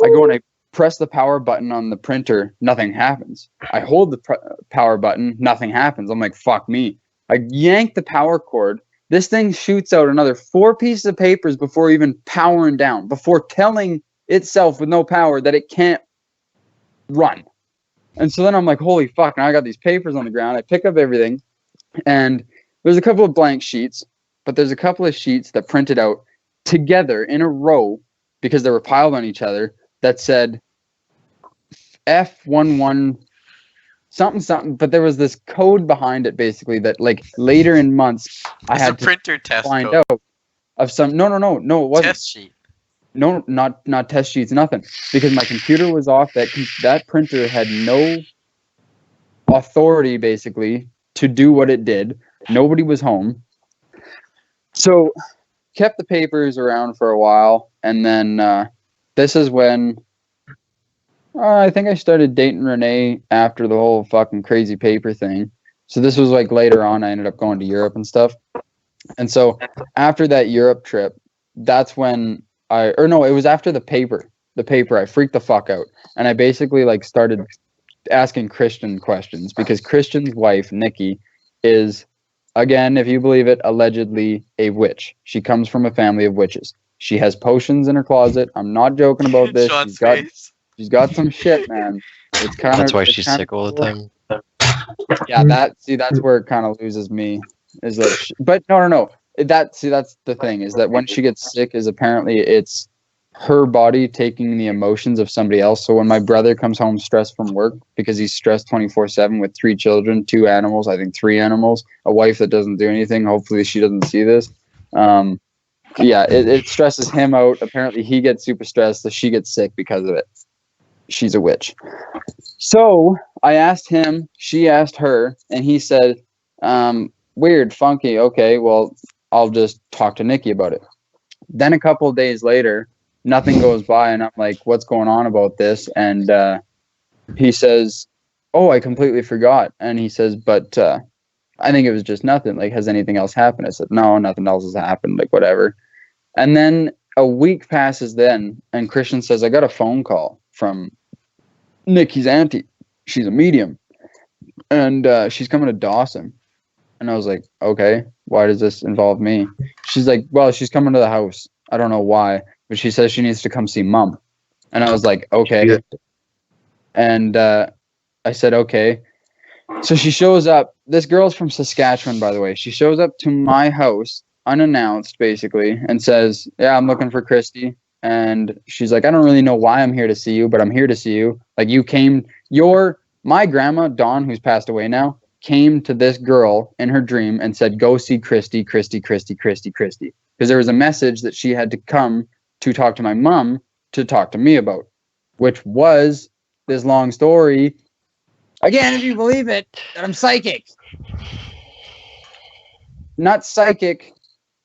I go and I press the power button on the printer. Nothing happens. I hold the power button. Nothing happens. I'm like, fuck me. I yank the power cord. This thing shoots out another 4 pieces of papers before even powering down, before telling itself with no power that it can't run. And so then I'm like, holy fuck. Now I got these papers on the ground. I pick up everything, and there's a couple of blank sheets, but there's a couple of sheets that printed out together in a row because they were piled on each other that said F11 something, but there was this code behind it basically that later in months I had to printer test find code. out of some no, it wasn't. Test sheet. No, not test sheets, nothing. Because my computer was off. That printer had no authority basically to do what it did. Nobody was home. So kept the papers around for a while, and then this is when I think I started dating Renee after the whole fucking crazy paper thing. So this was later on. I ended up going to Europe and stuff. And so after that Europe trip, that's when it was after the paper. I freaked the fuck out. And I basically started asking Christian questions because Christian's wife, Nikki, is, again, if you believe it, allegedly a witch. She comes from a family of witches. She has potions in her closet. I'm not joking about this. She's got some shit, man. It's kind of that's why she's sick all the time. Yeah, that's where it kind of loses me. Is but no. That's the thing, is that when she gets sick is apparently it's her body taking the emotions of somebody else. So when my brother comes home stressed from work because he's stressed 24/7 with 3 children, 2 animals, I think 3 animals, a wife that doesn't do anything. Hopefully she doesn't see this. It stresses him out. Apparently he gets super stressed, so she gets sick because of it. she's a witch. So I asked him, she asked her, and he said, weird, funky. Okay, well, I'll just talk to Nikki about it. Then a couple of days later, nothing goes by, and I'm like, what's going on about this? And he says, oh, I completely forgot. And he says, but I think it was just nothing. Like, has anything else happened? I said, no, nothing else has happened. Like, whatever. And then a week passes then, and Christian says, I got a phone call from Nikki's auntie. She's a medium. And she's coming to Dawson. And I was like, okay, why does this involve me? She's like, well, she's coming to the house. I don't know why, but she says she needs to come see Mom. And I was like, okay. And I said, okay. So she shows up. This girl's from Saskatchewan, by the way. She shows up to my house unannounced, basically, and says, yeah, I'm looking for Christy. And she's like, I don't really know why I'm here to see you, but I'm here to see you. Like, you came, my grandma, Dawn, who's passed away now, came to this girl in her dream and said, go see Christy. Because there was a message that she had to come to talk to my mom to talk to me about, which was this long story. Again, if you believe it, that I'm psychic. Not psychic,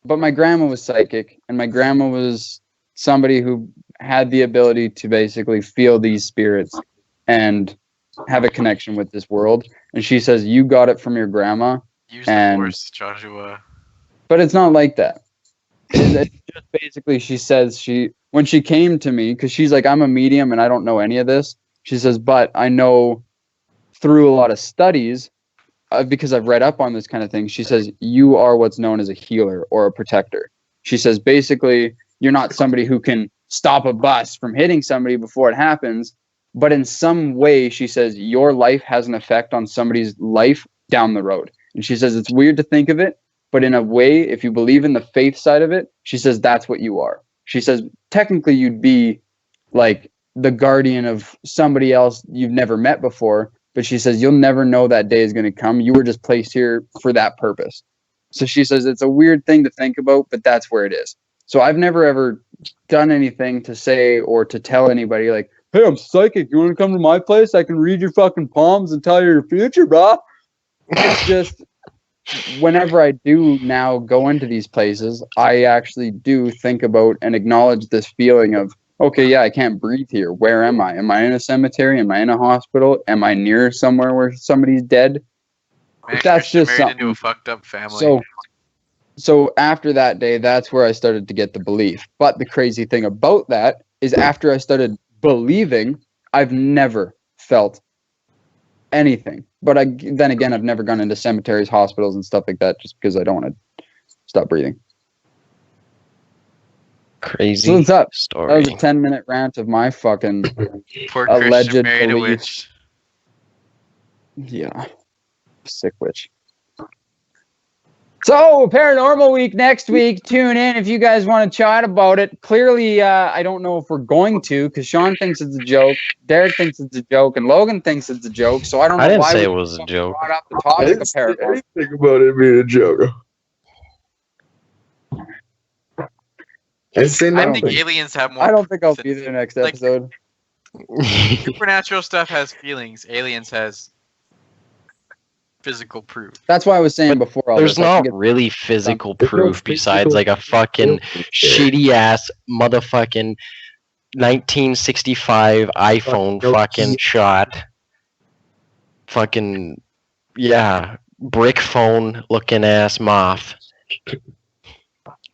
but my grandma was psychic, and my grandma was somebody who had the ability to basically feel these spirits and have a connection with this world. And she says, you got it from your grandma. Use the force, Joshua. But it's not like that. It's just basically, she says, when she came to me, because she's like, I'm a medium and I don't know any of this. She says, but I know through a lot of studies, because I've read up on this kind of thing, she says, you are what's known as a healer or a protector. She says, basically, you're not somebody who can stop a bus from hitting somebody before it happens, but in some way, she says, your life has an effect on somebody's life down the road. And she says, it's weird to think of it, but in a way, if you believe in the faith side of it, she says, that's what you are. She says, technically, you'd be like the guardian of somebody else you've never met before, but she says, you'll never know that day is going to come. You were just placed here for that purpose. So she says, it's a weird thing to think about, but that's where it is. So I've never ever done anything to say or to tell anybody like, hey, I'm psychic. You want to come to my place? I can read your fucking palms and tell you your future, bro. It's just, whenever I do now go into these places, I actually do think about and acknowledge this feeling of, okay, yeah, I can't breathe here. Where am I? Am I in a cemetery? Am I in a hospital? Am I near somewhere where somebody's dead? Man, That's Christian just married something. into a fucked up family. So after that day, that's where I started to get the belief. But the crazy thing about that is after I started believing, I've never felt anything. But then again, I've never gone into cemeteries, hospitals, and stuff like that just because I don't want to stop breathing. Crazy So what's up? story. That was a 10-minute rant of my fucking Poor alleged Christian married a belief. witch. Yeah, sick witch. So, Paranormal Week next week. Tune in if you guys want to chat about it. Clearly, I don't know if we're going to, because Sean thinks it's a joke, Derek thinks it's a joke, and Logan thinks it's a joke. So I don't know I didn't why say we it was a joke. brought up the I topic didn't of say paranormal. anything about it being a joke. I didn't say I nothing. think aliens have more. I don't think I'll proof be than- there next like, episode. Supernatural stuff has feelings. Aliens has physical proof. That's why I was saying before all There's this. I think not really physical There's no proof besides like a fucking shitty ass motherfucking 1965 iPhone no fucking key. shot. Fucking, yeah, brick phone looking ass moth.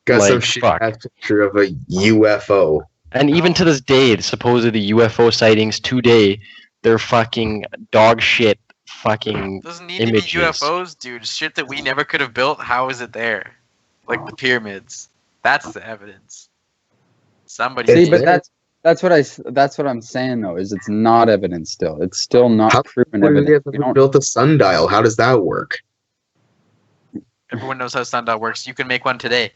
Got some like, shit fuck. ass picture of a UFO. And even to this day, supposedly UFO sightings today, they're fucking dog shit fucking Doesn't need images. to be UFOs, dude. Shit that we never could have built. How is it there? Like the pyramids. That's the evidence. Somebody. See, It's but there. that's what I'm saying though. Is it's not evidence still. It's still not How proven When evidence. they We don't- built a sundial, how does that work? Everyone knows how sundial works. You can make one today.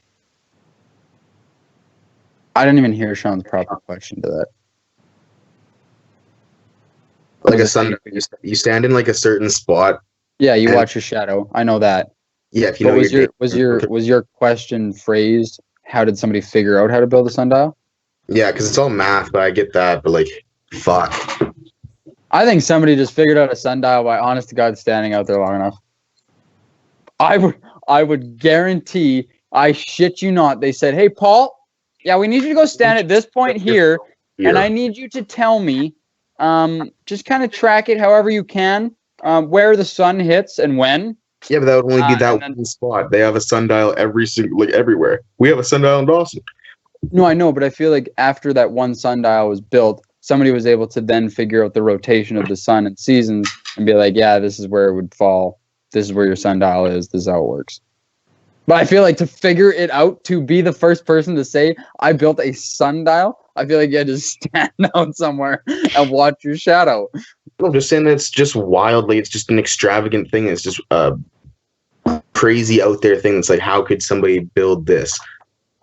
I didn't even hear Sean's proper question to that. Like a Was it- sundial, you stand in like a certain spot. Yeah, you And- watch your shadow. I know that. Yeah, if you But know was your question phrased? How did somebody figure out how to build a sundial? Yeah, because it's all math, but I get that. But like, if Fuck. I think somebody just figured out a sundial by honest to God standing out there long enough. I would guarantee, I shit you not, they said, hey, Paul, yeah, we need you to go stand at this point here, and I need you to tell me, just kind of track it however you can, where the sun hits and when. Yeah, but that would only be that one spot. They have a sundial everywhere. We have a sundial in Dawson. No, I know, but I feel like after that one sundial was built, somebody was able to then figure out the rotation of the sun and seasons and be like, yeah, this is where it would fall. This is where your sundial is. This is how it works. But I feel like to figure it out, to be the first person to say, I built a sundial, I feel like you had to stand out somewhere and watch your shadow. I'm just saying that it's just wildly, it's just an extravagant thing. It's just a crazy out there thing. It's like, how could somebody build this?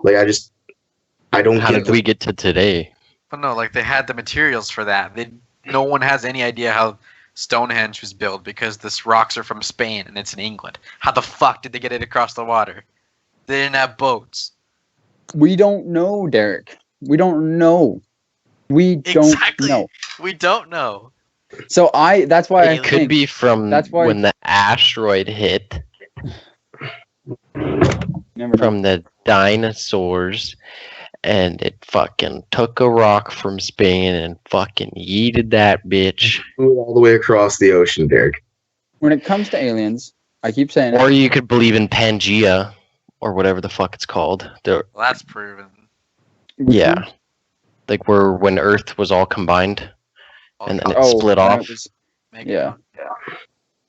Like, I don't How get did we get to today? But no, like they had the materials for that. No one has any idea how Stonehenge was built because this rocks are from Spain and it's in England. How the fuck did they get it across the water? They didn't have boats. We don't know, Derek. We don't know. We don't know. We don't know. So that's why It could be from when the asteroid hit. From the dinosaurs, and it fucking took a rock from Spain and fucking yeeted that bitch. Flew it all the way across the ocean, Derek. When it comes to aliens, I keep saying Or you could believe in Pangea, or whatever the fuck it's called. Well, that's proven. Yeah. Like when Earth was all combined, and then it split off. Yeah.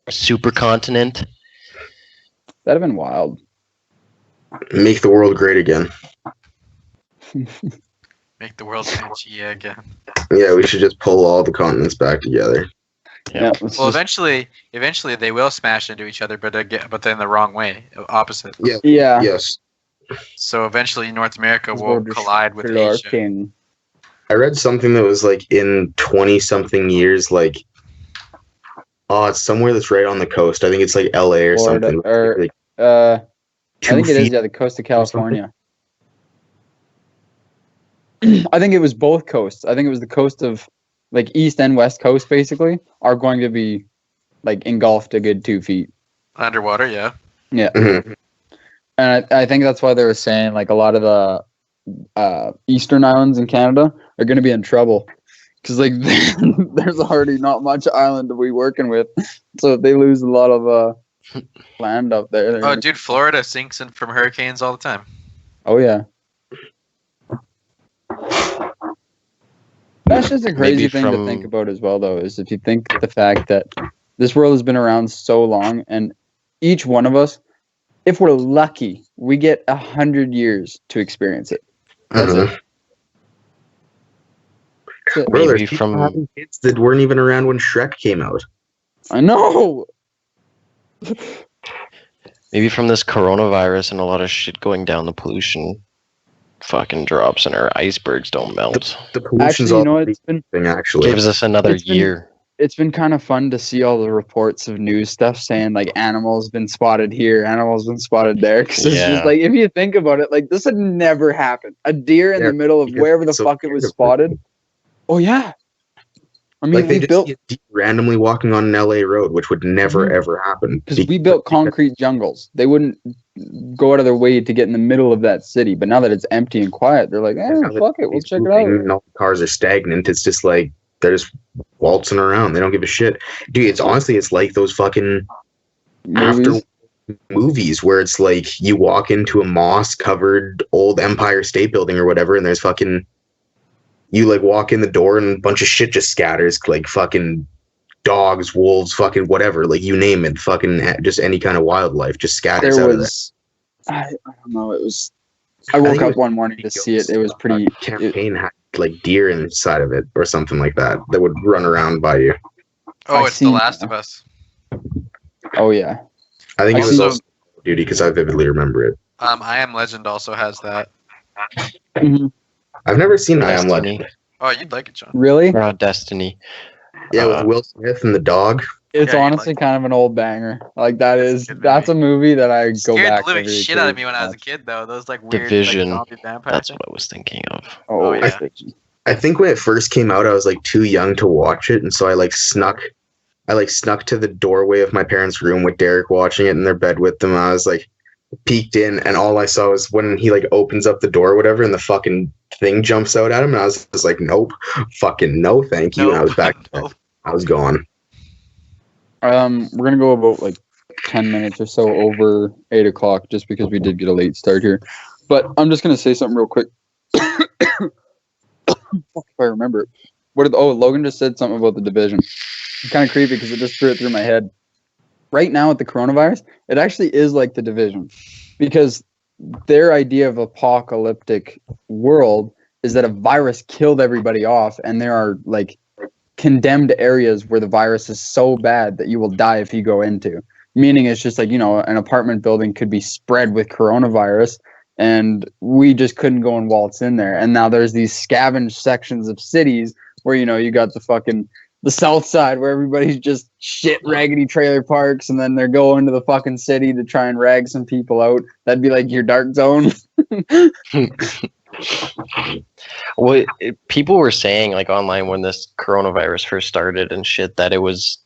A supercontinent. That'd have been wild. Make the world great again. Make the world Pangea again. Yeah, we should just pull all the continents back together. Yeah. Well, eventually they will smash into each other, but then the wrong way, opposite. Yeah. Yeah. Yes. So eventually North America will collide with our Asia. king. I read something that was like in 20-something years, like, it's somewhere that's right on the coast. I think it's like LA or Florida, something. or, like I think it is, the coast of California. I think it was both coasts. I think it was the coast of, like, east and west coast, basically, are going to be, like, engulfed a good 2 feet. Underwater, yeah. Yeah. Mhm. And I think that's why they were saying, like, a lot of the eastern islands in Canada are going to be in trouble. Because, like, there's already not much island to be working with. So if they lose a lot of land up there. Oh, dude, Florida sinks in from hurricanes all the time. Oh, yeah. That's just a crazy thing to think about as well, though, is if you think the fact that this world has been around so long, and each one of us, if we're lucky, we get 100 years to experience it. That's it. Bro, there's Maybe people having kids that weren't even around when Shrek came out. I know. Maybe from this coronavirus and a lot of shit going down, the pollution fucking drops and our icebergs don't melt. The pollution's Actually, you know, all it's been thing, actually. Gives us another year. It's been kind of fun to see all the reports of news stuff saying, like, animals been spotted here, animals been spotted there. Because it's just like, if you think about it, like, this had never happened. A deer in the middle of wherever the fuck it was spotted. Oh, yeah. I mean, like, they we just built see a deer randomly walking on an LA road, which would never, ever happen. because we built concrete jungles. They wouldn't go out of their way to get in the middle of that city. But now that it's empty and quiet, they're like, fuck it, we'll check it out. And all the cars are stagnant. It's just like, they're just waltzing around. They don't give a shit. Dude, it's like those fucking after movies where it's like you walk into a moss-covered old Empire State Building or whatever, and there's fucking... You, like, walk in the door and a bunch of shit just scatters, like, fucking dogs, wolves, fucking whatever, like, you name it, fucking just any kind of wildlife just scatters out of there. I don't know, it was... I woke up one morning to see it. It was pretty... Campaign had, like, deer inside of it or something like that would run around by you. Oh, it's The Last of Us. Oh, yeah. I think it was also Call of Duty because I vividly remember it. I Am Legend also has that. Mm-hmm. I've never seen I Am Destiny. Legend. Oh, you'd like it, John. Really? Destiny. Yeah, with Will Smith and the dog. It's Yeah, honestly kind of an old banger. Like, that's a good movie. a movie that I go Scared back the living every shit out of day me when I was a watch. kid, though. Those, like, weird, Division. like, zombie vampire That's things. what I was thinking of. Oh, yeah. yeah. I think when it first came out, I was like too young to watch it, and so I snuck to the doorway of my parents' room with Derek watching it in their bed with them. I was like peeked in, and all I saw was when he like opens up the door or whatever, and the fucking thing jumps out at him, and I was just like, nope, fucking no, thank you. And I was back. Nope. I was gone. We're gonna go about like 10 minutes or so over 8 o'clock, just because we did get a late start here. But I'm just gonna say something real quick. Fuck if I remember it. Logan just said something about the division. It's kind of creepy because it just threw it through my head. Right now with the coronavirus, it actually is like the division, because their idea of apocalyptic world is that a virus killed everybody off, and there are like condemned areas where the virus is so bad that you will die if you go into. Meaning it's just like, an apartment building could be spread with coronavirus, and we just couldn't go and waltz in there. And now there's these scavenged sections of cities where, you got the south side where everybody's just shit raggedy trailer parks, and then they're going to the fucking city to try and rag some people out. That'd be like your dark zone. Well, people were saying like online when this coronavirus first started and shit that it was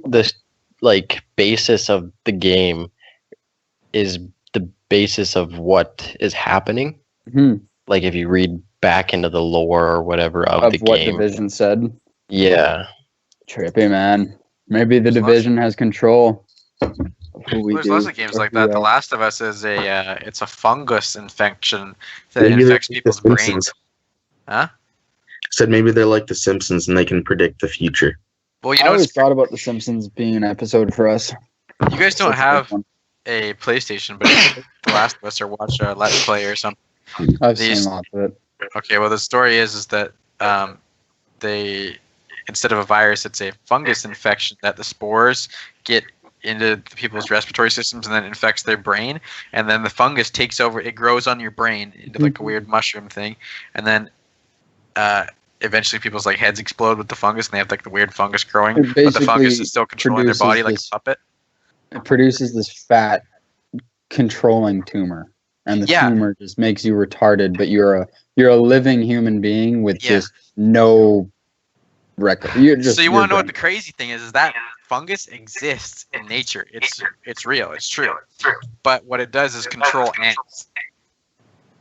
the like basis of the game is the basis of what is happening. Mm-hmm. Like if you read back into the lore or whatever of the what game. Division said. Yeah. Trippy, man. Maybe the Division has control of who we There's do. lots of games like that. The Last of Us is it's a fungus infection that Maybe infects they're like people's the brains. Simpsons. Huh? Said maybe they're like the Simpsons and they can predict the future. Well, I always thought about The Simpsons being an episode for us. you guys don't Such a have good one. a PlayStation, but you can The Last of Us or watch a Let's Play or something. I've These- seen lots of it. Okay, well the story is that they instead of a virus, it's a fungus infection that the spores get into the people's respiratory systems and then infects their brain, and then the fungus takes over. It grows on your brain into like a weird mushroom thing, and then eventually people's like heads explode with the fungus, and they have like the weird fungus growing, It but the fungus basically is still controlling their body like produces a puppet. It produces this fat controlling tumor, and the Yeah. tumor just makes you retarded, but you're a living human being with Yeah. just no record. You're just, So you you're want to know what brain. the crazy thing is that fungus exists in nature. It's real. It's true. But what it does is control ants.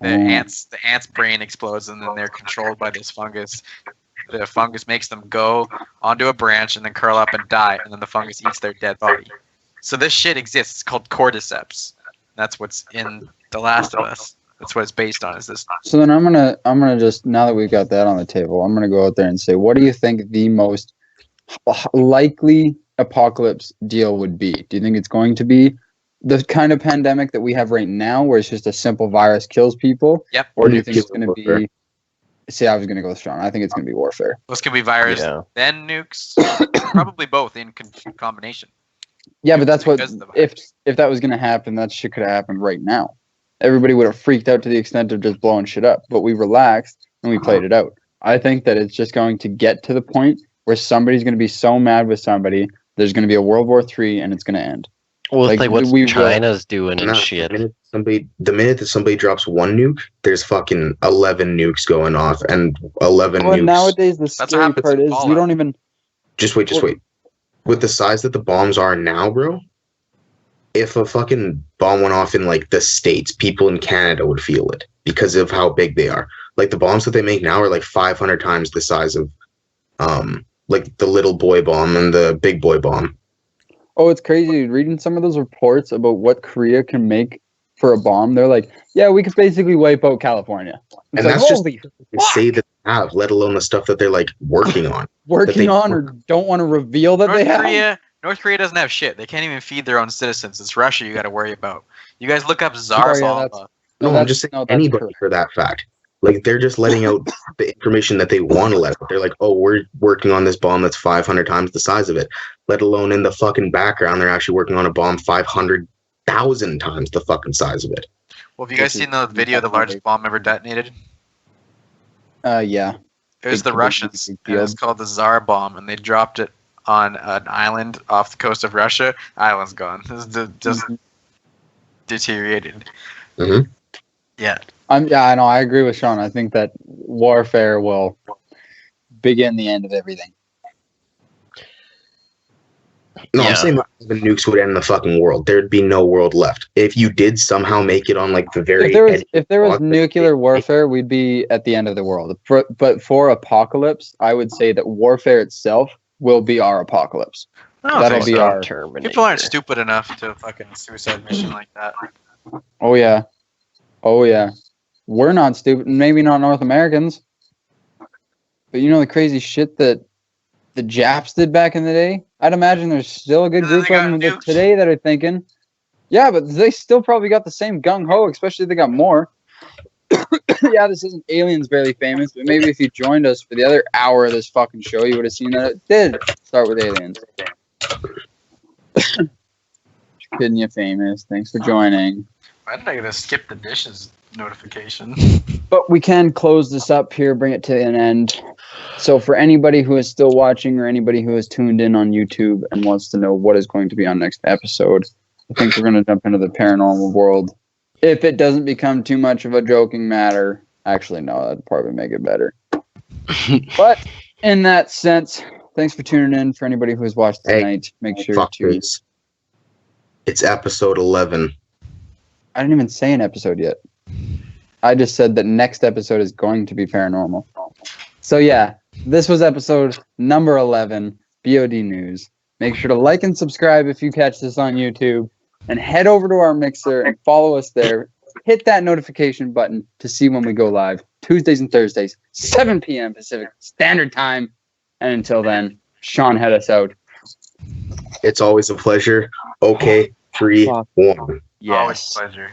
The ants' brain explodes, and then they're controlled by this fungus. The fungus makes them go onto a branch and then curl up and die, and then the fungus eats their dead body. So this shit exists. It's called cordyceps. That's what's in The Last of Us. That's what it's based on. Is this? So then I'm gonna just, now that we've got that on the table, I'm gonna go out there and say, what do you think the most likely apocalypse deal would be? Do you think it's going to be the kind of pandemic that we have right now, where it's just a simple virus kills people? Yep. Or do you think it's going to Warfare. be? See, I was going to go strong. I think it's going to be warfare. This could be virus, Yeah. then nukes, probably both in combination. Yeah, but that's what, Because of the virus. if that was going to happen, that shit could have happened right now. Everybody would have freaked out to the extent of just blowing shit up, but we relaxed and we played it out. I think that it's just going to get to the point where somebody's going to be so mad with somebody, there's going to be a World War III and it's going to end. Well, it's Like, like what we will- China's doing and No, shit. the minute that somebody drops one nuke, there's fucking 11 nukes going off, and 11 Well, nukes. nowadays, the what scary happens part in is Fallout. you don't even. Just wait. With the size that the bombs are now, bro, if a fucking bomb went off in like the States, people in Canada would feel it because of how big they are. Like the bombs that they make now are like 500 times the size of like the little boy bomb and the big boy bomb. Oh, it's crazy. Reading some of those reports about what Korea can make for a bomb, they're like, yeah, we could basically wipe out California. It's And like, that's just holy to say that they have, let alone the stuff that they're like working on. working they- on or don't want to reveal that they have. North Korea doesn't have shit. They can't even feed their own citizens. It's Russia you got to worry about. You guys look up Tsar Oh, yeah, Bomba. that's- No, I'm that's- just saying no, that's anybody correct. for that fact. Like they're just letting out the information that they want to let out. They're like, oh, we're working on this bomb that's 500 times the size of it. Let alone in the fucking background, they're actually working on a bomb 500,000 times the fucking size of it. Well, have you guys Which is seen the video of the largest bomb ever detonated? Yeah. It was Big- the big- Russians. big And it's deal. called the Tsar Bomb, and they dropped it on an island off the coast of Russia. Island's gone. This is just deteriorated. Mhm. Yeah. I know. I agree with Sean. I think that warfare will begin the end of everything. No, Yeah. I'm saying the nukes would end the fucking world. There'd be no world left. If you did somehow make it on like the very If there was nuclear warfare, we'd be at the end of the world. But for apocalypse, I would say that warfare itself will be our apocalypse. That'll be our Terminator. People aren't stupid enough to fucking suicide mission like that. Oh yeah. We're not stupid. Maybe not North Americans. But you know the crazy shit that the Japs did back in the day? I'd imagine there's still a good group of them today that are thinking, yeah, but they still probably got the same gung-ho, especially if they got more. Yeah, this isn't Aliens Barely Famous, but maybe if you joined us for the other hour of this fucking show, you would have seen that it did start with aliens. Kidding you, Famous. Thanks for joining. Why did I gotta skip the dishes notification? But we can close this up here, bring it to an end. So for anybody who is still watching or anybody who has tuned in on YouTube and wants to know what is going to be on next episode, I think we're going to jump into the paranormal world. If it doesn't become too much of a joking matter. Actually, no, that'd probably make it better. But in that sense, thanks for tuning in. For anybody who has watched tonight, make sure to... It's episode 11. I didn't even say an episode yet. I just said that next episode is going to be paranormal. So yeah, this was episode number 11, B.o.D News. Make sure to like and subscribe if you catch this on YouTube, and head over to our Mixer and follow us there. Hit that notification button to see when we go live. Tuesdays and Thursdays, 7 p.m. Pacific Standard Time. And until then, Sean, head us out. It's always a pleasure. Okay, 3, 1. Always a pleasure.